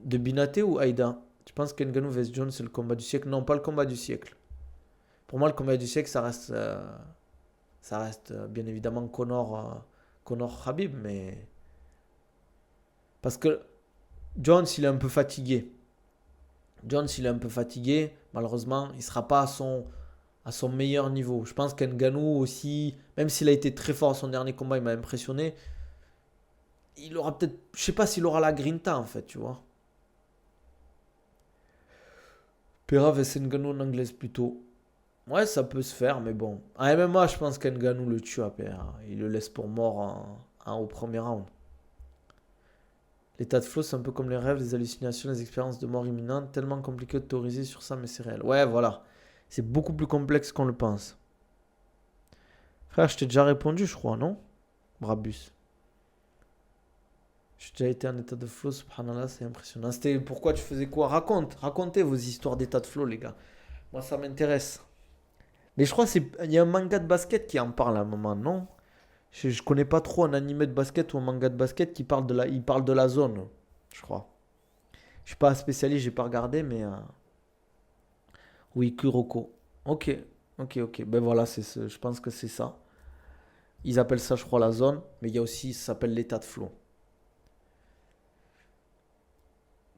De Binaté ou Aïda? Tu penses qu'Ngannou vs Jones c'est le combat du siècle? Non, pas le combat du siècle. Pour moi, le combat du siècle, ça reste bien évidemment Conor Khabib, mais parce que Jones, il est un peu fatigué. Jones, il est un peu fatigué. Malheureusement, il ne sera pas à son meilleur niveau. Je pense qu'Ngannou aussi, même s'il a été très fort à son dernier combat, il m'a impressionné. Il aura peut-être, je sais pas s'il aura la grinta en fait, tu vois. Pera vs Ngannou en anglaise plutôt. Ouais, ça peut se faire, mais bon. En MMA, je pense qu'Ngannou le tue à Pera. Il le laisse pour mort au premier round. L'état de flow, c'est un peu comme les rêves, les hallucinations, les expériences de mort imminente. Tellement compliqué de théoriser sur ça, mais c'est réel. Ouais, voilà. C'est beaucoup plus complexe qu'on le pense. Frère, je t'ai déjà répondu, je crois, non? Brabus. J'ai déjà été en état de flow, subhanallah, c'est impressionnant. C'était pourquoi tu faisais quoi? Racontez vos histoires d'état de flow, les gars. Moi, ça m'intéresse. Mais je crois il y a un manga de basket qui en parle à un moment, non? Je connais pas trop un animé de basket ou un manga de basket qui parle il parle de la zone, je crois. Je suis pas un spécialiste, j'ai pas regardé, mais oui, Kuroko. Ok, ok. Ben voilà, je pense que c'est ça. Ils appellent ça, je crois, la zone, mais il y a aussi, ça s'appelle l'état de flow.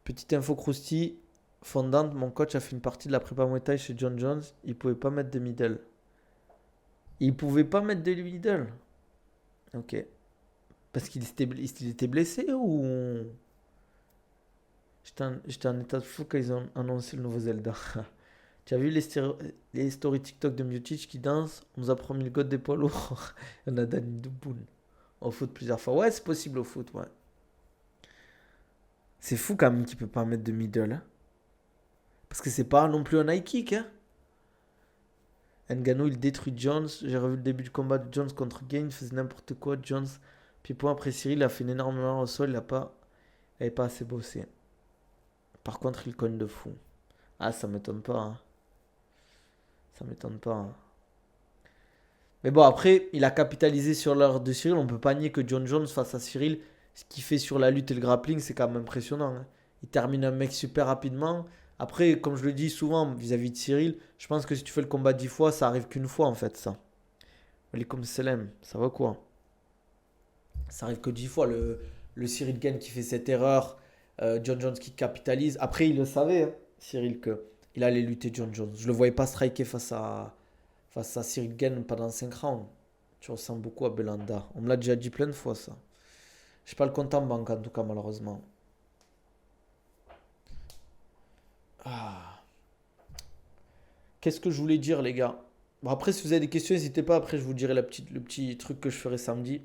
Petite info croustille, fondante, mon coach a fait une partie de la prépa Muay Thai chez John Jones, il pouvait pas mettre de middle. Il pouvait pas mettre de middle. Ok. Parce il était blessé ou... J'étais en état de fou quand ils ont annoncé le nouveau Zelda. Tu as vu les stories TikTok de Mewtwo qui danse? On nous a promis le god des poids lourds. On a Danny Douboun. Au foot plusieurs fois. Ouais, c'est possible au foot, ouais. C'est fou quand même qu'il peut pas mettre de middle. Hein. Parce que c'est pas non plus un high kick. Hein. Ngannou, il détruit Jones. J'ai revu le début du combat de Jones contre Gain. Il faisait n'importe quoi. Jones. Puis point après Cyril a fait une énorme erreur au sol. Il avait pas assez bossé. Par contre, il cogne de fou. Ah, ça m'étonne pas. Hein. Ça m'étonne pas. Hein. Mais bon, après, il a capitalisé sur l'heure de Cyril. On peut pas nier que John Jones face à Cyril, ce qu'il fait sur la lutte et le grappling, c'est quand même impressionnant. Hein. Il termine un mec super rapidement. Après, comme je le dis souvent vis-à-vis de Cyril, je pense que si tu fais le combat 10 fois, ça arrive qu'une fois en fait, ça. Comme Selem, ça va quoi? Ça arrive que 10 fois. Le Cyril Gane qui fait cette erreur, John Jones qui capitalise. Après, il le savait, hein, Cyril, que il allait lutter John Jones. Je le voyais pas striker face à Cyril Gane pendant 5 rounds. Tu ressembles beaucoup à Belanda. On me l'a déjà dit plein de fois, ça. J'ai pas le compte en banque, en tout cas, malheureusement. Ah. Qu'est-ce que je voulais dire, les gars? Bon, après, si vous avez des questions, n'hésitez pas. Après, je vous dirai le petit truc que je ferai samedi.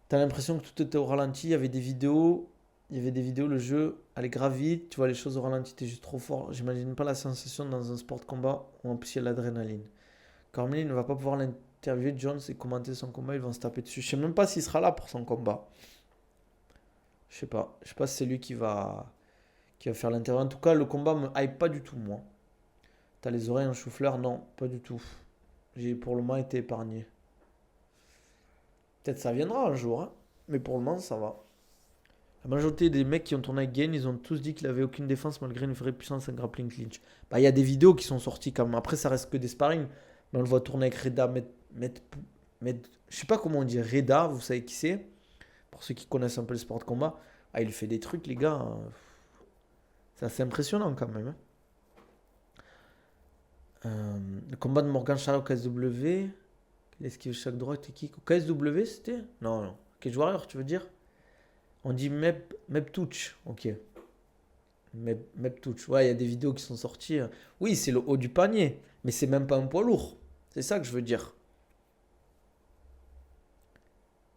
T'as l'impression que tout était au ralenti. Il y avait des vidéos. Il y avait des vidéos, le jeu allait grave vite. Tu vois, les choses au ralenti, t'es juste trop fort. J'imagine pas la sensation dans un sport de combat où en plus il y a l'adrénaline. Cormier ne va pas pouvoir l'interviewer Jones et commenter son combat. Ils vont se taper dessus. Je sais même pas s'il sera là pour son combat. Je sais pas. Je sais pas si c'est lui qui va faire l'interview. En tout cas, le combat me hype pas du tout, moi. T'as les oreilles en chou-fleur? Non, pas du tout. J'ai pour le moment été épargné. Peut-être ça viendra un jour, hein. Mais pour le moment, ça va. La majorité des mecs qui ont tourné avec Gain, ils ont tous dit qu'il avait aucune défense malgré une vraie puissance en grappling clinch. Bah, il y a des vidéos qui sont sorties quand même. Après, ça reste que des sparring. Mais on le voit tourner avec Reda, je sais pas comment on dit Reda, vous savez qui c'est? Pour ceux qui connaissent un peu le sport de combat. Ah, il fait des trucs, les gars. C'est assez impressionnant quand même. Hein. Le combat de Morgan Charles au KSW. Il esquive chaque droite et kick. Au KSW, c'était? Non, non. Cage Warrior, tu veux dire? On dit Meb Touch. Ok. Meb Touch. Ouais, il y a des vidéos qui sont sorties. Oui, c'est le haut du panier. Mais c'est même pas un poids lourd. C'est ça que je veux dire.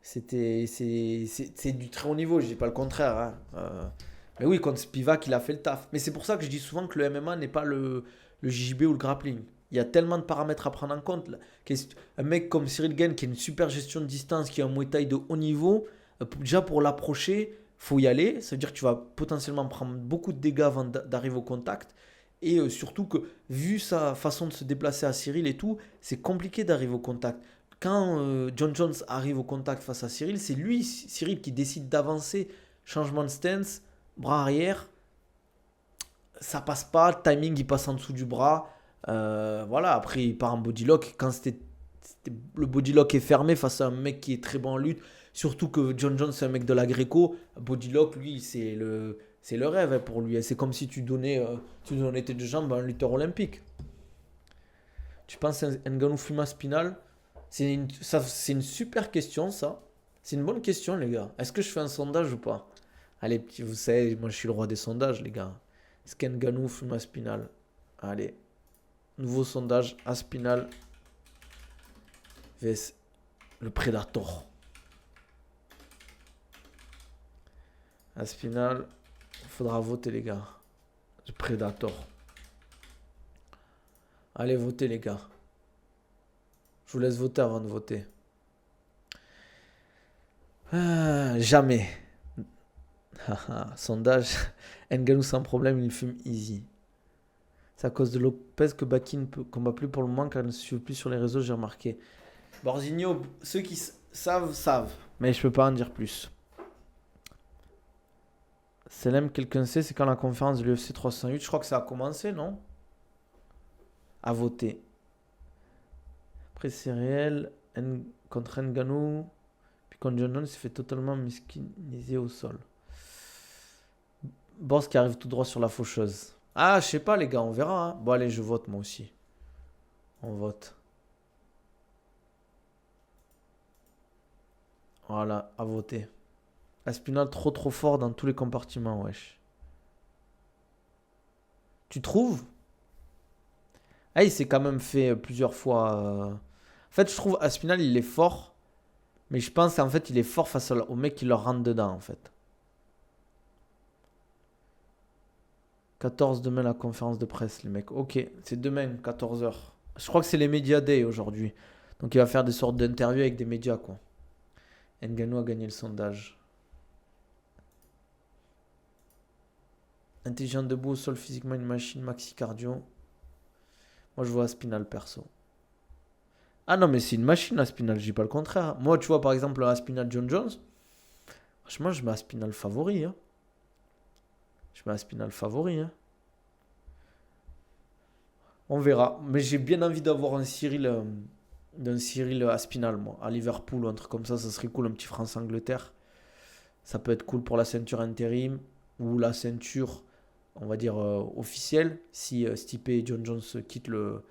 C'est du très haut niveau, je dis pas le contraire. Hein. Mais oui, contre Spivak, il a fait le taf. Mais c'est pour ça que je dis souvent que le MMA n'est pas le JJB ou le grappling. Il y a tellement de paramètres à prendre en compte. Un mec comme Cyril Gane qui a une super gestion de distance, qui a un Muay Thai de haut niveau, déjà pour l'approcher, faut y aller. Ça veut dire que tu vas potentiellement prendre beaucoup de dégâts avant d'arriver au contact. Et surtout que, vu sa façon de se déplacer à Cyril et tout, c'est compliqué d'arriver au contact. Quand John Jones arrive au contact face à Cyril, c'est lui, Cyril, qui décide d'avancer. Changement de stance, bras arrière, ça passe pas, le timing il passe en dessous du bras. Voilà, après il part en body lock. Quand le body lock est fermé face à un mec qui est très bon en lutte, surtout que John Jones c'est un mek de la Greco, body lock lui c'est le rêve hein, pour lui. C'est comme si tu donnais tes deux jambes à un lutteur olympique. Tu penses à Ngannou Fuma Spinal? C'est une super question ça. C'est une bonne question les gars. Est-ce que je fais un sondage ou pas? Allez, vous savez, moi je suis le roi des sondages les gars. Est-ce qu'Ngannou Fuma Spinal? Allez, nouveau sondage, Aspinal vs le Predator. Aspinal, il faudra voter les gars. Predator. Allez, votez les gars. Je vous laisse voter avant de voter. Jamais. Sondage. Ngannou sans problème, il fume easy. C'est à cause de Lopez que Baki ne combat plus pour le moment car il ne se suit plus sur les réseaux, j'ai remarqué. Borzinho, ceux qui savent, savent. Mais je peux pas en dire plus. Selem, quelqu'un sait, c'est quand la conférence de l'UFC 308, je crois que ça a commencé, non? À voter. Après, c'est réel. Contre Ngannou. Puis contre John Jones, il s'est fait totalement mesquiniser au sol. Boss qui arrive tout droit sur la faucheuse. Ah, je sais pas, les gars, on verra. Hein. Bon, allez, je vote moi aussi. On vote. Voilà, à voter. Aspinal trop fort dans tous les compartiments, wesh. Tu trouves? Ah, il s'est quand même fait plusieurs fois. En fait, je trouve Aspinal, il est fort. Mais je pense qu'en fait, il est fort face au mec qui leur rentre dedans, en fait. 14 demain, la conférence de presse, les mecs. Ok, c'est demain, 14h. Je crois que c'est les Media Day aujourd'hui. Donc, il va faire des sortes d'interviews avec des médias, quoi. Ngannou a gagné le sondage. Intelligent debout au sol, physiquement une machine, maxi cardio. Moi, je vois Aspinal perso. Ah non, mais c'est une machine, Aspinal, je dis pas le contraire. Moi, tu vois, par exemple, Aspinal John Jones. Franchement, je mets Aspinal favori. Hein. Je mets Aspinal favori. Hein. On verra. Mais j'ai bien envie d'avoir un Cyril, d'un Cyril Aspinal, moi, à Liverpool ou un truc comme ça. Ça serait cool, un petit France-Angleterre. Ça peut être cool pour la ceinture intérim ou la ceinture, on va dire, officielle, si Stipe et John Jones quittent le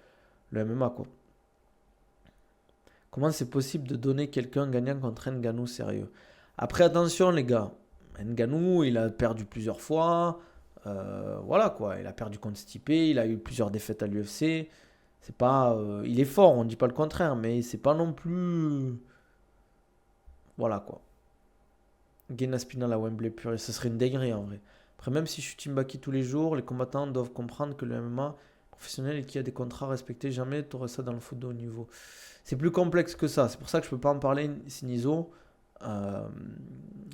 MMA, quoi. Comment c'est possible de donner quelqu'un gagnant contre Ngannou sérieux? Après, attention, les gars. Ngannou, il a perdu plusieurs fois. Voilà, quoi. Il a perdu contre Stipe. Il a eu plusieurs défaites à l'UFC. C'est pas, il est fort, on ne dit pas le contraire. Mais c'est pas non plus... Voilà, quoi. Gain Aspinal à Wembley, purée, ce serait une dinguerie en vrai. Après, même si je suis Team Baki tous les jours, les combattants doivent comprendre que le MMA professionnel et qu'il y a des contrats respectés, jamais tu aurais ça dans le foot de haut niveau. C'est plus complexe que ça. C'est pour ça que je peux pas en parler, Sinizo.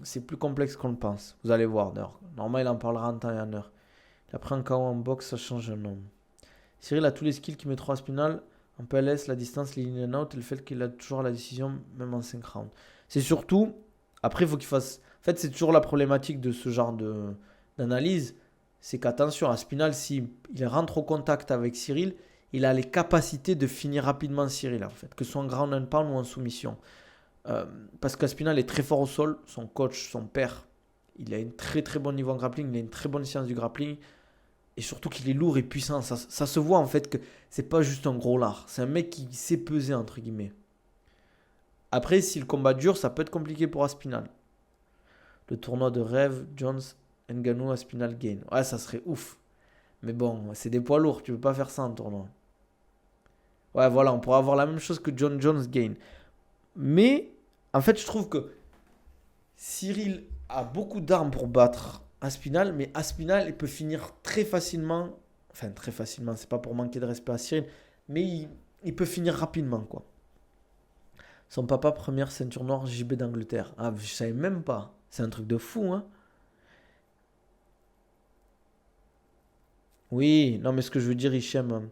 C'est plus complexe qu'on le pense. Vous allez voir, d'ailleurs. Normalement, il en parlera en temps et en heure. Il a pris un KO en boxe, ça change un homme. Cyril a tous les skills qui mettront à Spinal. En PLS, la distance, les in and out et le fait qu'il a toujours la décision, même en 5 rounds. C'est surtout, après, il faut qu'il fasse. En fait, c'est toujours la problématique de ce genre d'analyse. C'est qu'attention, à Spinal, s'il rentre au contact avec Cyril, il a les capacités de finir rapidement Cyril, en fait, que ce soit en ground and pound ou en soumission. Parce qu'Aspinal est très fort au sol. Son coach, son père, il a un très très bon niveau en grappling. Il a une très bonne science du grappling. Et surtout qu'il est lourd et puissant. Ça se voit en fait que c'est pas juste un gros lard. C'est un mec qui sait peser, entre guillemets. Après, si le combat dure, ça peut être compliqué pour Aspinal. Le tournoi de rêve, Jones, Ngannou, Aspinal, Gain. Ouais, ça serait ouf. Mais bon, c'est des poids lourds. Tu peux pas faire ça en tournoi. Ouais, voilà, on pourrait avoir la même chose que John Jones, Gain. Mais, en fait, je trouve que Cyril a beaucoup d'armes pour battre Aspinal, mais Aspinal, il peut finir très facilement. Enfin, très facilement, c'est pas pour manquer de respect à Cyril, mais il peut finir rapidement, quoi. Son papa, première ceinture noire JB d'Angleterre. Ah, je savais même pas. C'est un truc de fou, hein. Oui, non, mais ce que je veux dire, Hichem,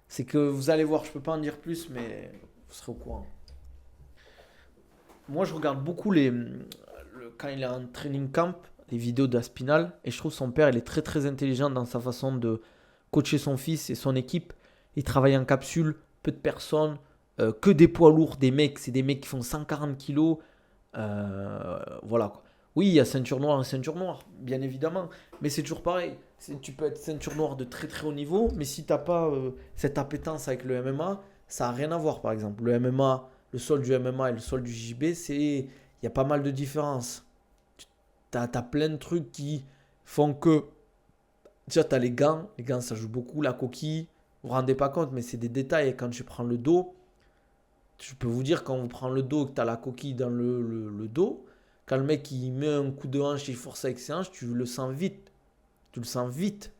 c'est que vous allez voir, je peux pas en dire plus, mais vous serez au courant. Moi, je regarde beaucoup quand il est en training camp, les vidéos d'Aspinal, et je trouve son père, il est très très intelligent dans sa façon de coacher son fils et son équipe. Il travaille en capsule, peu de personnes, que des poids lourds, des mecs, c'est des mecs qui font 140 kilos. Voilà quoi. Oui, il y a ceinture noire et ceinture noire, bien évidemment, mais c'est toujours pareil. Tu peux être ceinture noire de très très haut niveau, mais si tu n'as pas cette appétence avec le MMA, ça n'a rien à voir par exemple. Le MMA, le sol du MMA et le sol du JB, il y a pas mal de différences. Tu as plein de trucs qui font que. Déjà, tu as les gants. Les gants, ça joue beaucoup. La coquille, vous vous rendez pas compte, mais c'est des détails. Et quand tu prends le dos, je peux vous dire, quand on prend le dos et que tu as la coquille dans le dos, Quand le mec il met un coup de hanche, il force avec ses hanches, tu le sens vite. Tu le sens vite.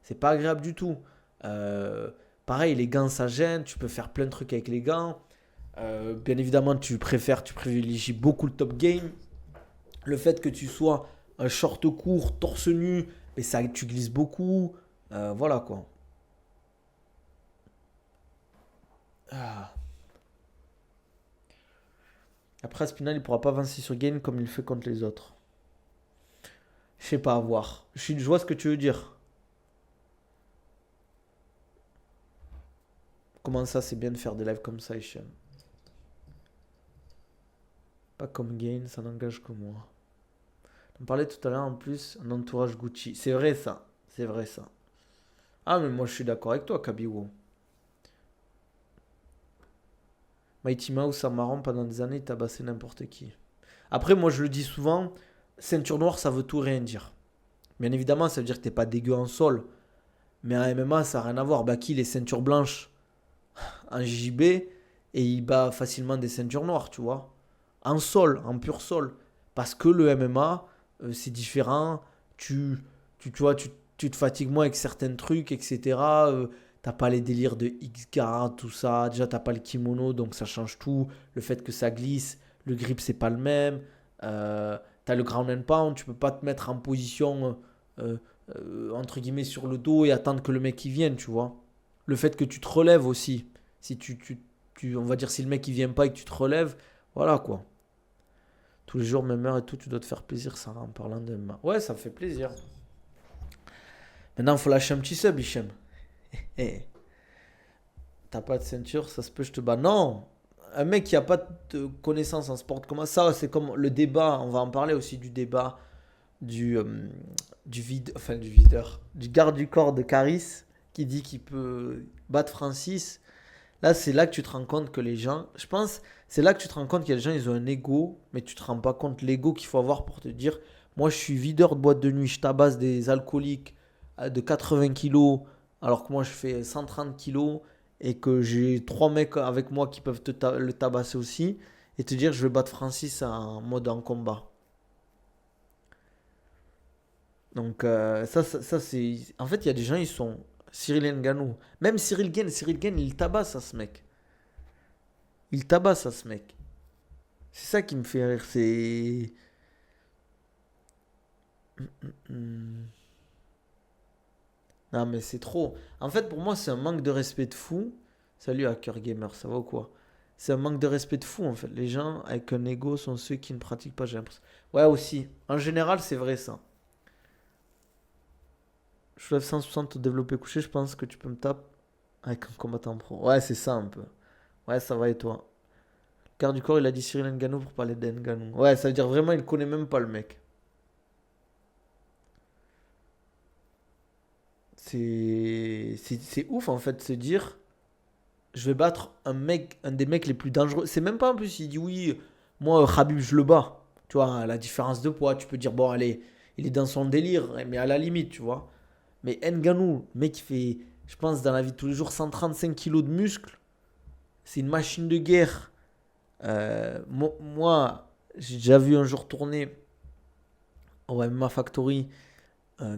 C'est pas agréable du tout. Euh, Pareil, les gants ça gêne. Tu peux faire plein de trucs avec les gants. Bien évidemment, tu privilégies beaucoup le top game. Le fait que tu sois un short court, torse nu, mais ça, tu glisses beaucoup. Voilà quoi. Ah. Après, Spinal, il pourra pas avancer sur game comme il fait contre les autres. Je sais pas, à voir. Je vois ce que tu veux dire. Comment ça, c'est bien de faire des lives comme ça, Hichem? Pas comme Gain, ça n'engage que moi. On parlait tout à l'heure en plus, un entourage Gucci. C'est vrai ça. C'est vrai ça. Ah, mais moi je suis d'accord avec toi, Kabiwo. Mighty Mouse en marron pendant des années, il tabassait n'importe qui. Après, moi je le dis souvent, ceinture noire ça veut tout rien dire. Bien évidemment, ça veut dire que t'es pas dégueu en sol. Mais en MMA, ça n'a rien à voir. Baki, les ceintures blanches en JB et il bat facilement des ceintures noires, tu vois. En sol, en pur sol. Parce que le MMA, c'est différent. Tu, tu vois, tu te fatigues moins avec certains trucs, etc. T'as pas les délires de X-Guard, tout ça. Déjà, t'as pas le kimono, donc ça change tout. Le fait que ça glisse, le grip, c'est pas le même. T'as le ground and pound, tu peux pas te mettre en position, entre guillemets, sur le dos et attendre que le mec y vienne, tu vois. Le fait que tu te relèves aussi. Si on va dire, si le mec il vient pas et que tu te relèves, voilà quoi. Tous les jours, même heure et tout, tu dois te faire plaisir, ça, en parlant de MMA. Ouais, ça me fait plaisir. Maintenant, il faut lâcher un petit sub, Hichem. Eh, t'as pas de ceinture, ça se peut, je te bats. Non, un mec qui a pas de connaissances en sport comme ça, c'est comme le débat, on va en parler aussi du débat du, du videur, du garde du corps de Caris, qui dit qu'il peut battre Francis. Là, c'est là que tu te rends compte que les gens, je pense, c'est là que tu te rends compte qu'il y a des gens, ils ont un ego, mais tu te rends pas compte l'ego qu'il faut avoir pour te dire, moi, je suis videur de boîte de nuit, je tabasse des alcooliques de 80 kilos, alors que moi, je fais 130 kilos et que j'ai trois mecs avec moi qui peuvent le tabasser aussi, et te dire, je vais battre Francis en mode en combat. Donc, ça, c'est. En fait, il y a des gens, ils sont. Cyril Ngannou. Même Cyril Gane, il tabasse à ce mec. Il tabasse à ce mec. C'est ça qui me fait rire. C'est. Hmm. Non, mais c'est trop. En fait, pour moi, c'est un manque de respect de fou. Salut Hacker Gamer, ça va ou quoi? C'est un manque de respect de fou, en fait. Les gens avec un ego sont ceux qui ne pratiquent pas, j'ai l'impression. Ouais, aussi. En général, c'est vrai ça. Je soulève 160 au développé couché, je pense que tu peux me taper avec un combattant pro. Ouais, c'est ça un peu. Ouais, ça va et toi? Car du corps, il a dit Cyril Ngannou pour parler d'Ngannou. Ouais, ça veut dire vraiment, il connaît même pas le mec. C'est ouf en fait de se dire, je vais battre un mec, un des mecs les plus dangereux. C'est même pas en plus, il dit oui, moi, Khabib, je le bats. Tu vois, la différence de poids, tu peux dire, bon, allez, il est dans son délire, mais à la limite, tu vois. Mais Ngannou, le mec qui fait, je pense, dans la vie de tous les jours, 135 kilos de muscles, c'est une machine de guerre. Moi, j'ai déjà vu un jour tourner au MMA Factory, euh,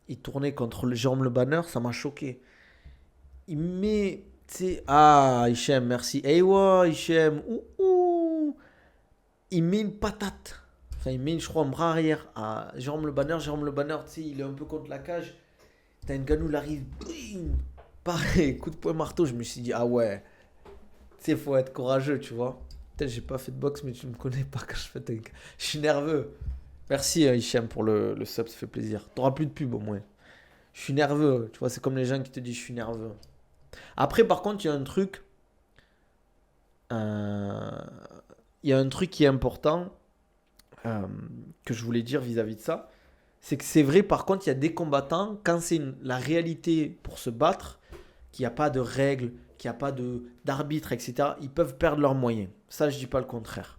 il tournait contre le Jérôme Le Banner, ça m'a choqué. Il met, tu sais, ah, Hichem, merci. Eh ouais, Hichem, ouh, ouh. Il met une patate. Enfin, il met, je crois, un bras arrière à Jérôme Le Banner. Jérôme Le Banner, tu sais, il est un peu contre la cage. T'as une ganou, il arrive, bing. Pareil, coup de poing marteau. Je me suis dit, ah ouais, tu sais, faut être courageux, tu vois. Peut-être j'ai pas fait de boxe, mais tu me connais pas quand je fais des... Je suis nerveux. Merci Hichem pour le sub, ça fait plaisir. T'auras plus de pub au moins. Je suis nerveux, tu vois, c'est comme les gens qui te disent je suis nerveux. Après, par contre, euh, il y a un truc qui est important, euh, que je voulais dire vis-à-vis de ça. C'est que c'est vrai, par contre, il y a des combattants, quand c'est la réalité pour se battre, qu'il n'y a pas de règles, qu'il n'y a pas d'arbitre, etc., ils peuvent perdre leurs moyens. Ça, je dis pas le contraire.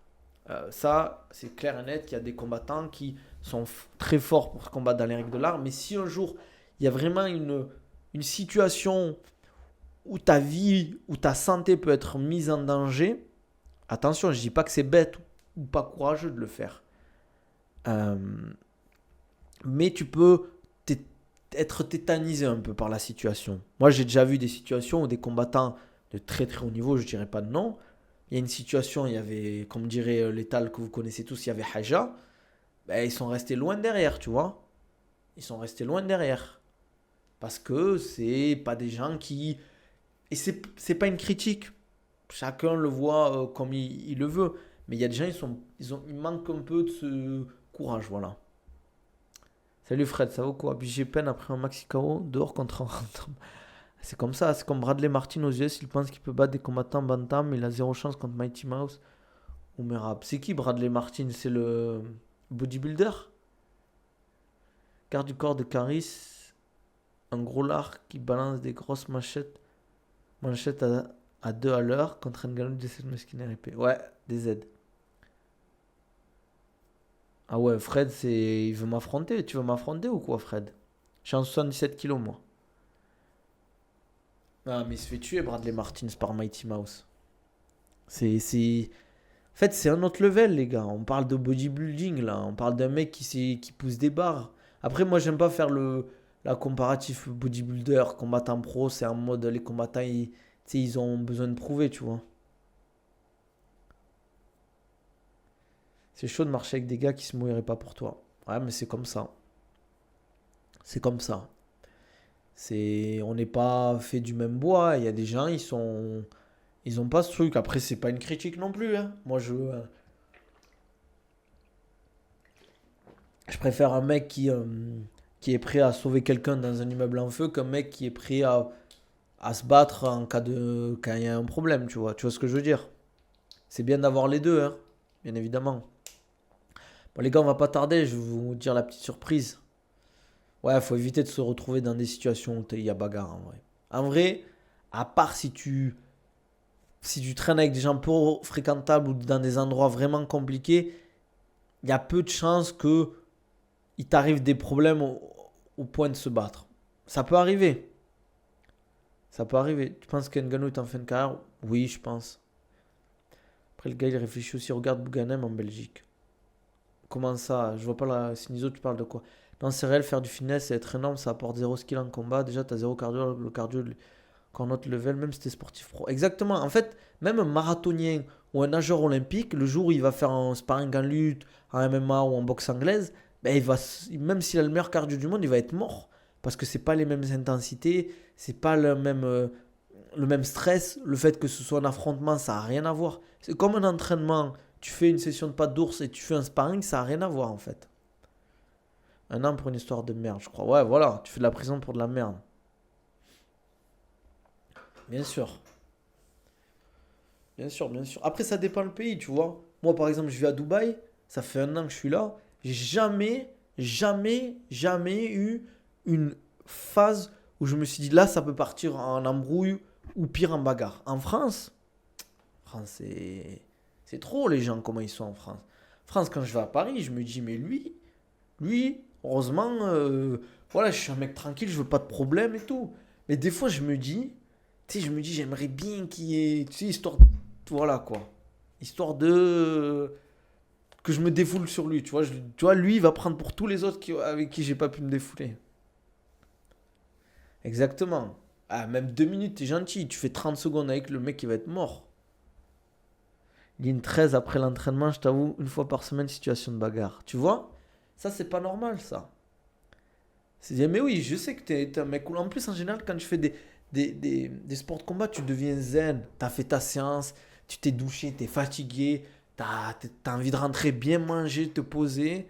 Ça, c'est clair et net qu'il y a des combattants qui sont très forts pour combattre dans les règles de l'art, mais si un jour, il y a vraiment une situation où ta vie, où ta santé peut être mise en danger, attention, je dis pas que c'est bête ou pas courageux de le faire. Euh, mais tu peux être tétanisé un peu par la situation. Moi, j'ai déjà vu des situations où des combattants de très très haut niveau, je dirais pas de nom. Il y a une situation, il y avait, comme dirait l'étal que vous connaissez tous, il y avait Haja. Ben, ils sont restés loin derrière, tu vois. Ils sont restés loin derrière. Parce que c'est pas des gens qui. Et c'est pas une critique. Chacun le voit comme il le veut. Mais il y a des gens, ils manquent un peu de ce courage, voilà. Salut Fred, ça va quoi? Puis j'ai peine après un maxi KO dehors contre un random. C'est comme ça, c'est comme Bradley Martin aux US, il pense qu'il peut battre des combattants bantam, mais il a zéro chance contre Mighty Mouse ou Merab. C'est qui Bradley Martin? C'est le bodybuilder? Garde du corps de Caris, un gros lard qui balance des grosses manchettes à 2 à l'heure contre un galop de cette mesquine épée. Ouais, des Z. Ah ouais, Fred, il veut m'affronter. Tu veux m'affronter ou quoi, Fred? Je suis en 77 kilos, moi. Ah, mais il se fait tuer, Bradley Martins, par Mighty Mouse. En fait, c'est un autre level, les gars. On parle de bodybuilding, là. On parle d'un mec qui pousse des barres. Après, moi, j'aime pas faire la comparatif bodybuilder, combattant pro. C'est en mode, les combattants, tu sais, ils ont besoin de prouver, tu vois. C'est chaud de marcher avec des gars qui se mouilleraient pas pour toi. Ouais, mais c'est comme ça. C'est comme ça. On n'est pas fait du même bois. Il y a des gens, ils ont pas ce truc. Après, c'est pas une critique non plus, hein. Moi, je préfère un mec qui est prêt à sauver quelqu'un dans un immeuble en feu qu'un mec qui est prêt à se battre quand il y a un problème, tu vois. Tu vois ce que je veux dire? C'est bien d'avoir les deux, hein, bien évidemment. Bon, les gars, on va pas tarder. Je vais vous dire la petite surprise. Ouais, faut éviter de se retrouver dans des situations où il y a bagarre, en vrai. En vrai, à part si tu traînes avec des gens peu fréquentables ou dans des endroits vraiment compliqués, il y a peu de chances que il t'arrive des problèmes au point de se battre. Ça peut arriver. Ça peut arriver. Tu penses qu'Ngannou est en fin de carrière? Oui, je pense. Après, le gars, il réfléchit aussi. Regarde Bouganem en Belgique. Comment ça? Je vois pas la. Sinizo, tu parles de quoi? Non, c'est réel, faire du fitness et être énorme, ça apporte zéro skill en combat. Déjà, t'as zéro cardio. Le cardio, quand on note level, même si t'es sportif pro. Exactement. En fait, même un marathonien ou un nageur olympique, le jour où il va faire un sparring en lutte, en MMA ou en boxe anglaise, ben même s'il a le meilleur cardio du monde, il va être mort. Parce que c'est pas les mêmes intensités, c'est pas le même stress. Le fait que ce soit un affrontement, ça n'a rien à voir. C'est comme un entraînement. Tu fais une session de pas d'ours et tu fais un sparring, ça n'a rien à voir en fait. Un an pour une histoire de merde, je crois. Ouais, voilà, tu fais de la prison pour de la merde. Bien sûr. Bien sûr, bien sûr. Après, ça dépend le pays, tu vois. Moi, par exemple, je vis à Dubaï. Ça fait un an que je suis là. J'ai jamais, jamais, jamais eu une phase où je me suis dit là, ça peut partir en embrouille ou pire en bagarre. En France, c'est trop les gens, comment ils sont en France. France, quand je vais à Paris, je me dis, mais lui, heureusement, voilà, je suis un mec tranquille, je veux pas de problème et tout. Mais des fois, je me dis, j'aimerais bien qu'il y ait, tu sais, histoire, voilà quoi. Histoire de que je me défoule sur lui, tu vois. Tu vois, lui, il va prendre pour tous les autres avec qui j'ai pas pu me défouler. Exactement. Ah, même 2 minutes, t'es gentil. Tu fais 30 secondes avec le mec, il va être mort. Ligne 13 après l'entraînement, je t'avoue, une fois par semaine, situation de bagarre. Tu vois? Ça, c'est pas normal, ça. C'est dire, mais oui, je sais que t'es un mec cool. En plus, en général, quand tu fais des sports de combat, tu deviens zen. T'as fait ta séance, tu t'es douché, t'es fatigué, t'as envie de rentrer bien manger, te poser.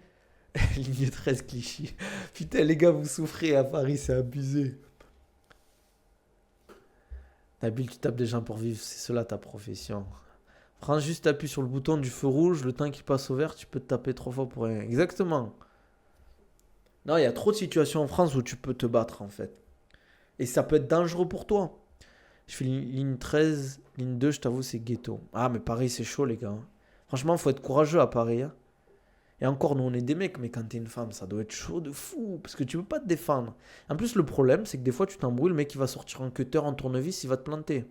Ligne 13 Clichy. Putain, les gars, vous souffrez à Paris, c'est abusé. Nabil, tu tapes des gens pour vivre, c'est cela ta profession. Prends juste appui sur le bouton du feu rouge, le temps qu'il passe au vert, tu peux te taper 3 fois pour rien. Exactement. Non, il y a trop de situations en France où tu peux te battre en fait. Et ça peut être dangereux pour toi. Je fais ligne 13, ligne 2, je t'avoue, c'est ghetto. Ah, mais Paris, c'est chaud, les gars. Franchement, faut être courageux à Paris, hein. Et encore, nous, on est des mecs, mais quand t'es une femme, ça doit être chaud de fou. Parce que tu peux pas te défendre. En plus, le problème, c'est que des fois, tu t'embrouilles, le mec, il va sortir un cutter en tournevis, il va te planter.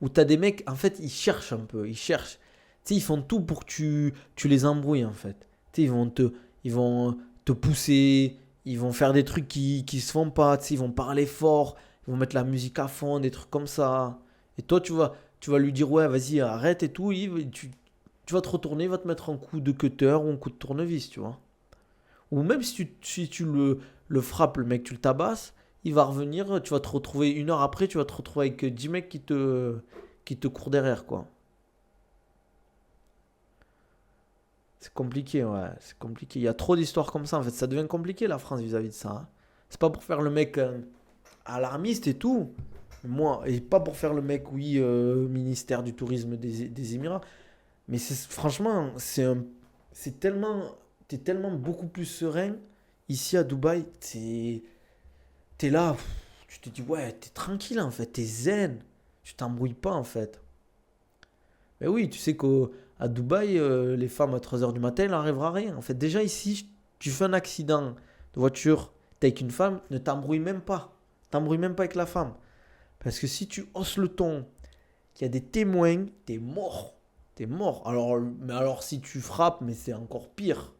Ou t'as des mecs, en fait, ils cherchent un peu. Ils cherchent. Tu Tu sais, ils font tout pour que tu les embrouilles en fait. Tu sais, ils vont te pousser, ils vont faire des trucs qui se font pas, tu sais, ils vont parler fort, ils vont mettre la musique à fond, des trucs comme ça. Et toi, tu vas lui dire, ouais, vas-y, arrête et tout. Tu vas te retourner, il va te mettre un coup de cutter ou un coup de tournevis, tu vois. Ou même si tu le frappes, le mec, tu le tabasses, il va revenir, tu vas te retrouver une heure après, tu vas te retrouver avec 10 mecs qui te courent derrière, quoi. C'est compliqué, ouais, c'est compliqué. Il y a trop d'histoires comme ça, en fait. Ça devient compliqué, la France, vis-à-vis de ça, hein. C'est pas pour faire le mec alarmiste et tout. Moi, et pas pour faire le mec, oui, ministère du tourisme des Émirats. Mais franchement, c'est tellement, t'es tellement beaucoup plus serein. Ici à Dubaï, t'es là, tu te dis, ouais, t'es tranquille en fait, t'es zen. Tu t'embrouilles pas en fait. Mais oui, tu sais qu'à Dubaï, les femmes à 3 heures du matin, il n'arrivera rien. En fait, déjà ici, tu fais un accident de voiture, t'es avec une femme, ne t'embrouille même pas. T'embrouille même pas avec la femme. Parce que si tu hausses le ton, qu'il y a des témoins, t'es mort. T'es mort. Mais alors si tu frappes, mais c'est encore pire.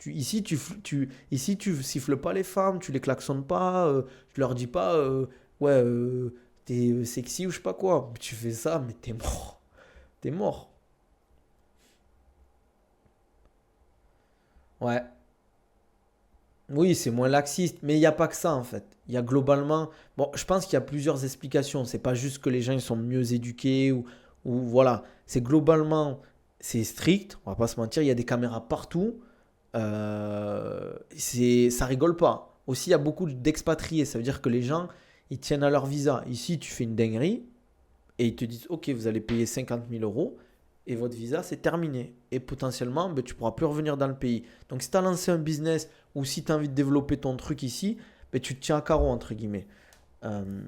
Ici, tu siffles pas les femmes, tu les klaxonnes pas, tu leur dis pas, ouais, t'es sexy ou je sais pas quoi. Tu fais ça, mais t'es mort. T'es mort. Ouais. Oui, c'est moins laxiste, mais il n'y a pas que ça en fait. Il y a globalement, bon, je pense qu'il y a plusieurs explications. C'est pas juste que les gens ils sont mieux éduqués ou voilà. C'est globalement, c'est strict. On va pas se mentir. Il y a des caméras partout. Ça rigole pas. Aussi, il y a beaucoup d'expatriés. Ça veut dire que les gens ils tiennent à leur visa. Ici, tu fais une dinguerie et ils te disent, ok, vous allez payer 50 000 € et votre visa, c'est terminé. Et potentiellement, ben, tu ne pourras plus revenir dans le pays. Donc, si tu as lancé un business ou si tu as envie de développer ton truc ici, ben, tu te tiens à carreau, entre guillemets. Euh,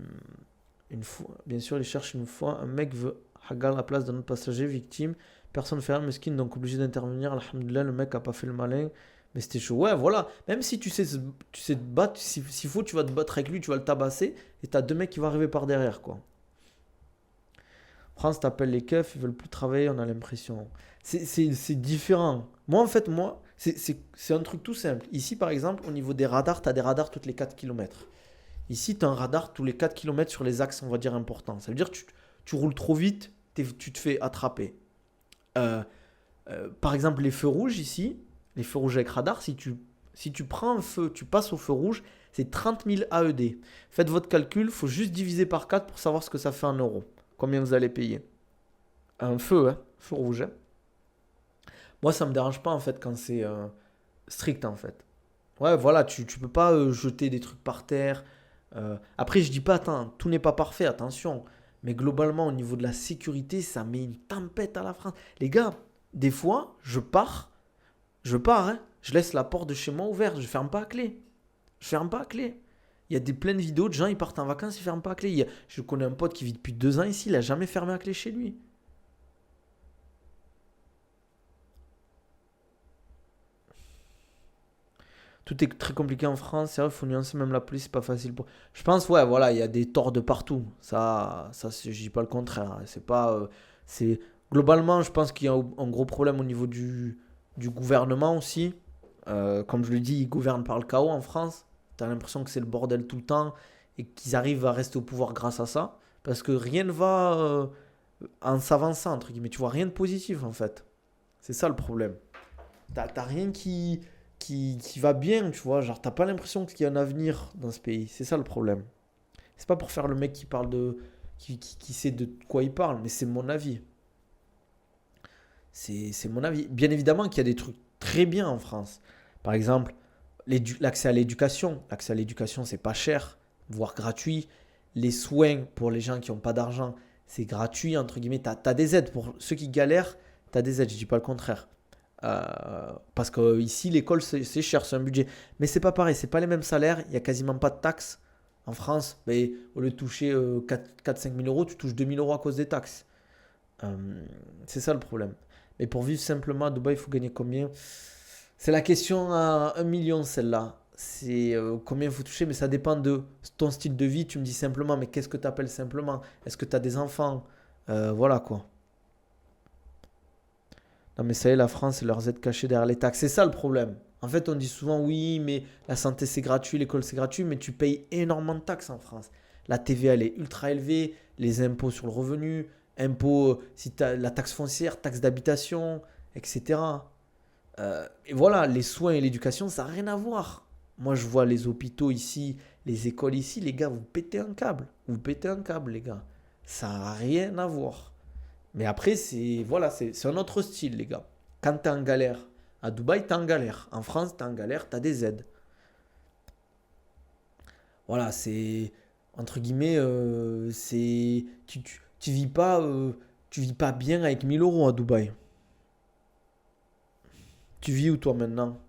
une fois, bien sûr, ils cherchent une fois, un mec veut hagar la place d'un autre passager victime, personne ne fait rien, mesquine, donc obligé d'intervenir. Alhamdoulilah, le mec a pas fait le malin, mais c'était chaud. Ouais, voilà. Même si tu sais te battre, s'il faut, tu vas te battre avec lui, tu vas le tabasser, et tu as deux mecs qui vont arriver par derrière, quoi. France t'appelle les keufs, ils veulent plus travailler, on a l'impression. C'est différent. Moi, en fait, c'est un truc tout simple. Ici, par exemple, au niveau des radars, tu as des radars toutes les 4 kilomètres. Ici, tu as un radar tous les 4 kilomètres sur les axes, on va dire, importants. Ça veut dire que tu roules trop vite, tu te fais attraper. Euh, Par exemple, les feux rouges ici, les feux rouges avec radar, si tu prends un feu, tu passes au feu rouge, c'est 30 000 AED. Faites votre calcul, il faut juste diviser par 4 pour savoir ce que ça fait en euros. Combien vous allez payer. Un feu, hein, feu rouge, hein. Moi, ça me dérange pas en fait quand c'est strict en fait. Ouais, voilà, tu peux pas jeter des trucs par terre. Après, je dis pas, attends, tout n'est pas parfait, attention. Mais globalement, au niveau de la sécurité, ça met une tempête à la France. Les gars, des fois, je pars, hein, je laisse la porte de chez moi ouverte, je ferme pas à clé. Je ferme pas à clé. Il y a des pleines vidéos de gens, ils partent en vacances, ils ferment pas à clé. Je connais un pote qui vit depuis 2 ans ici, il a jamais fermé à clé chez lui. Tout est très compliqué en France, c'est vrai, il faut nuancer même la police, c'est pas facile pour. Je pense, ouais, voilà, il y a des torts de partout. Ça je dis pas le contraire, hein. C'est pas. C'est. Globalement, je pense qu'il y a un gros problème au niveau du gouvernement aussi. Comme je le dis, ils gouvernent par le chaos en France. T'as l'impression que c'est le bordel tout le temps et qu'ils arrivent à rester au pouvoir grâce à ça. Parce que rien ne va en s'avançant, entre guillemets. Tu vois rien de positif en fait. C'est ça le problème. T'as rien qui va bien, tu vois. Genre, t'as pas l'impression qu'il y a un avenir dans ce pays. C'est ça le problème. C'est pas pour faire le mec qui parle de. Qui sait de quoi il parle, mais c'est mon avis. C'est mon avis. Bien évidemment qu'il y a des trucs très bien en France. Par exemple, l'accès à l'éducation. L'accès à l'éducation, c'est pas cher, voire gratuit. Les soins pour les gens qui n'ont pas d'argent, c'est gratuit, entre guillemets. T'as des aides. Pour ceux qui galèrent, t'as des aides, je dis pas le contraire. Parce que ici, l'école, c'est cher, c'est un budget. Mais c'est pas pareil, c'est pas les mêmes salaires, il y a quasiment pas de taxes. En France, mais au lieu de toucher 4-5 000 euros, tu touches 2 000 € à cause des taxes. C'est ça le problème. Mais pour vivre simplement à Dubaï, il faut gagner combien? C'est la question à 1 million, celle-là. C'est combien il faut toucher, mais ça dépend de ton style de vie. Tu me dis simplement, mais qu'est-ce que tu appelles simplement? Est-ce que tu as des enfants? Voilà quoi. Non, mais ça y est, la France et leurs aides cachées derrière les taxes. C'est ça le problème. En fait, on dit souvent oui, mais la santé c'est gratuit, l'école c'est gratuit, mais tu payes énormément de taxes en France. La TVA elle est ultra élevée, les impôts sur le revenu, impôts, si t'as la taxe foncière, taxe d'habitation, etc. Et voilà, les soins et l'éducation, ça n'a rien à voir. Moi, je vois les hôpitaux ici, les écoles ici, les gars, vous pétez un câble. Vous pétez un câble, les gars. Ça n'a rien à voir. Mais après, c'est voilà, c'est un autre style, les gars. Quand t'es en galère, à Dubaï, t'es en galère. En France, t'es en galère, t'as des aides. Voilà, c'est entre guillemets, c'est tu vis pas bien avec 1000 euros à Dubaï. Tu vis où toi maintenant?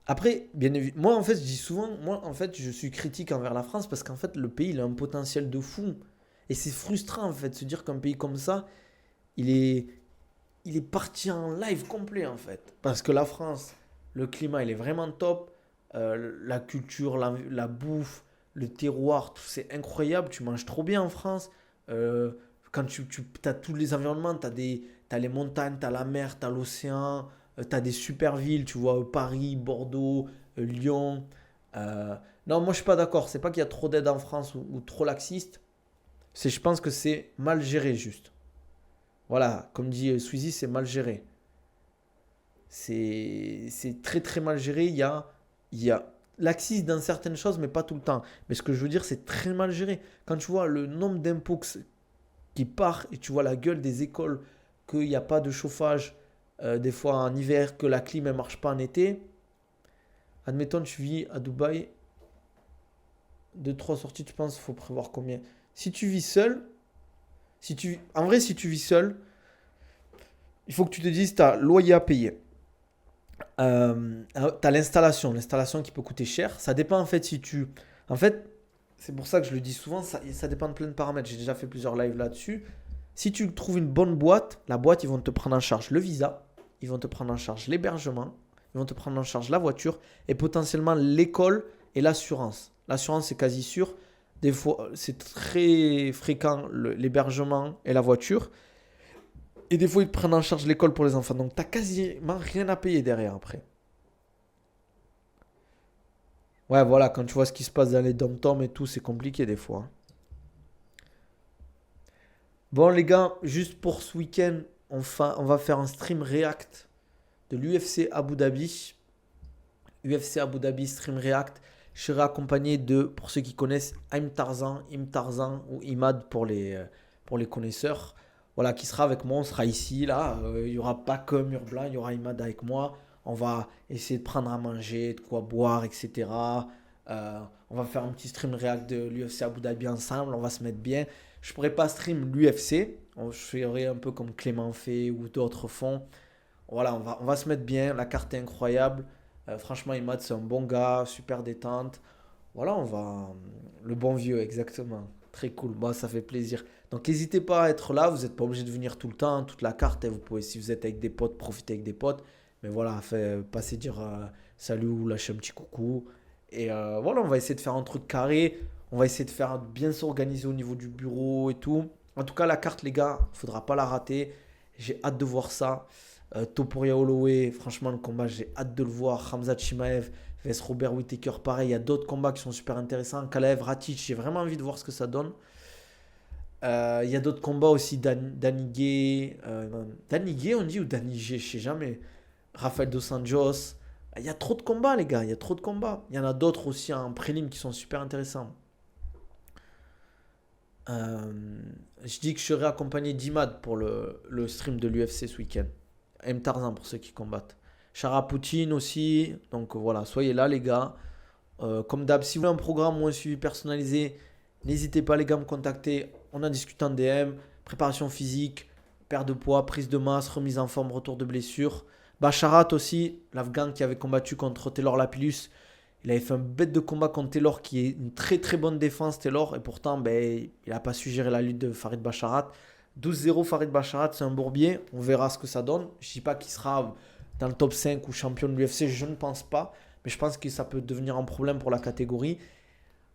Après, bien évidemment, moi en fait, je dis souvent, moi en fait, je suis critique envers la France parce qu'en fait, le pays il a un potentiel de fou. Et c'est frustrant en fait, de se dire qu'un pays comme ça, il est, il est parti en live complet en fait. Parce que la France, le climat, il est vraiment top. La culture, la bouffe, le terroir, tout c'est incroyable. Tu manges trop bien en France. Euh, Quand tu as tous les environnements, t'as les montagnes, t'as la mer, t'as l'océan, t'as des super villes, tu vois, Paris, Bordeaux, Lyon. Euh, non, moi je suis pas d'accord. C'est pas qu'il y a trop d'aide en France ou trop laxiste. C'est, je pense que c'est mal géré juste. Voilà, comme dit Squeezie, c'est mal géré. C'est très très mal géré. Il y a laxisme dans certaines choses, mais pas tout le temps. Mais ce que je veux dire, c'est très mal géré. Quand tu vois le nombre d'impôts qui part et tu vois la gueule des écoles, qu'il n'y a pas de chauffage, des fois en hiver, que la clim ne marche pas en été. Admettons, tu vis à Dubaï, deux trois sorties, tu penses, il faut prévoir combien? Si tu vis seul, en vrai, si tu vis seul, il faut que tu te dises, tu as loyer à payer. Tu as l'installation qui peut coûter cher. Ça dépend en fait si tu... En fait, c'est pour ça que je le dis souvent, ça dépend de plein de paramètres. J'ai déjà fait plusieurs lives là-dessus. Si tu trouves une bonne boîte, la boîte, ils vont te prendre en charge le visa, ils vont te prendre en charge l'hébergement, ils vont te prendre en charge la voiture et potentiellement l'école et l'assurance. L'assurance, c'est quasi sûr. Des fois, c'est très fréquent l'hébergement et la voiture. Et des fois, ils te prennent en charge l'école pour les enfants. Donc, tu n'as quasiment rien à payer derrière après. Ouais, voilà, quand tu vois ce qui se passe dans les dom-toms et tout, c'est compliqué des fois. Bon, les gars, juste pour ce week-end, on va faire un stream react de l'UFC Abu Dhabi. UFC Abu Dhabi Stream React. Je serai accompagné de, pour ceux qui connaissent, Im Tarzan ou Imad pour les connaisseurs. Voilà, qui sera avec moi. On sera ici, là. Il n'y aura pas que Mur Blanc, il y aura Imad avec moi. On va essayer de prendre à manger, de quoi boire, etc. On va faire un petit stream React de l'UFC Abu Dhabi ensemble. On va se mettre bien. Je ne pourrais pas stream l'UFC. Je ferai un peu comme Clément fait ou d'autres font. Voilà, on va se mettre bien. La carte est incroyable. Franchement, Imad, c'est un bon gars, super détente. Voilà, on va. Le bon vieux, exactement. Très cool. Bon, ça fait plaisir. Donc, n'hésitez pas à être là. Vous n'êtes pas obligé de venir tout le temps, toute la carte. Vous pouvez, si vous êtes avec des potes, profiter avec des potes. Mais voilà, passez dire salut ou lâcher un petit coucou. Et voilà, on va essayer de faire un truc carré. On va essayer de faire bien s'organiser au niveau du bureau et tout. En tout cas, la carte, les gars, il ne faudra pas la rater. J'ai hâte de voir ça. Topuria Holloway, franchement, le combat, j'ai hâte de le voir. Khamzat Chimaev vs Robert Whittaker, pareil. Il y a d'autres combats qui sont super intéressants. Kalev, Ratic, j'ai vraiment envie de voir ce que ça donne. Il y a d'autres combats aussi. Danny Gay. Danny Gay, on dit, ou Danny G, je sais jamais. Rafael Dos Anjos. Il y a trop de combats, les gars. Il y a trop de combats. Il y en a d'autres aussi en prélim qui sont super intéressants. Euh, je dis que je serai accompagné d'Imad pour le stream de l'UFC ce week-end. M. Tarzan pour ceux qui combattent. Chara Poutine aussi. Donc voilà, soyez là les gars. Comme d'hab, si vous voulez un programme ou un suivi personnalisé, n'hésitez pas les gars à me contacter. On en discute en DM. Préparation physique, perte de poids, prise de masse, remise en forme, retour de blessure. Basharat aussi, l'Afghan qui avait combattu contre Taylor Lapillus. Il avait fait un bête de combat contre Taylor qui est une très très bonne défense Taylor. Et pourtant, ben, il n'a pas su gérer la lutte de Farid Basharat. 12-0 Farid Basharat, c'est un bourbier. On verra ce que ça donne. Je ne dis pas qu'il sera dans le top 5 ou champion de l'UFC, je ne pense pas. Mais je pense que ça peut devenir un problème pour la catégorie.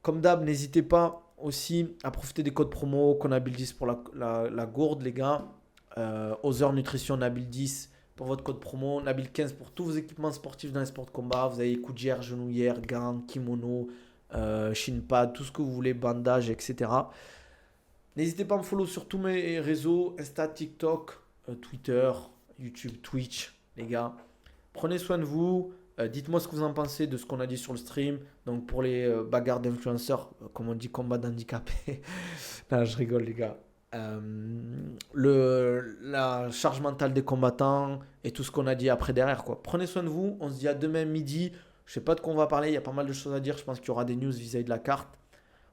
Comme d'hab, n'hésitez pas aussi à profiter des codes promo qu'on a 10 pour la gourde, les gars. Other Nutrition Nabil 10 pour votre code promo. Nabil 15 pour tous vos équipements sportifs dans les sports de combat. Vous avez coudière, genouillère, gants, kimono, shin pad, tout ce que vous voulez, bandage, etc. N'hésitez pas à me follow sur tous mes réseaux, Insta, TikTok, Twitter, YouTube, Twitch, les gars. Prenez soin de vous. Dites-moi ce que vous en pensez de ce qu'on a dit sur le stream. Donc pour les bagarres d'influenceurs, comme on dit, combat d'handicapés. Non, je rigole, les gars. La charge mentale des combattants et tout ce qu'on a dit après derrière, quoi. Prenez soin de vous. On se dit à demain midi. Je sais pas de quoi on va parler. Il y a pas mal de choses à dire. Je pense qu'il y aura des news vis-à-vis de la carte.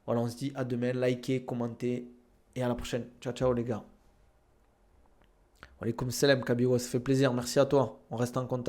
Voilà, on se dit à demain. Likez, commentez et à la prochaine. Ciao, ciao, les gars. Walaikum salam, Kabiwa. Ça fait plaisir. Merci à toi. On reste en contact.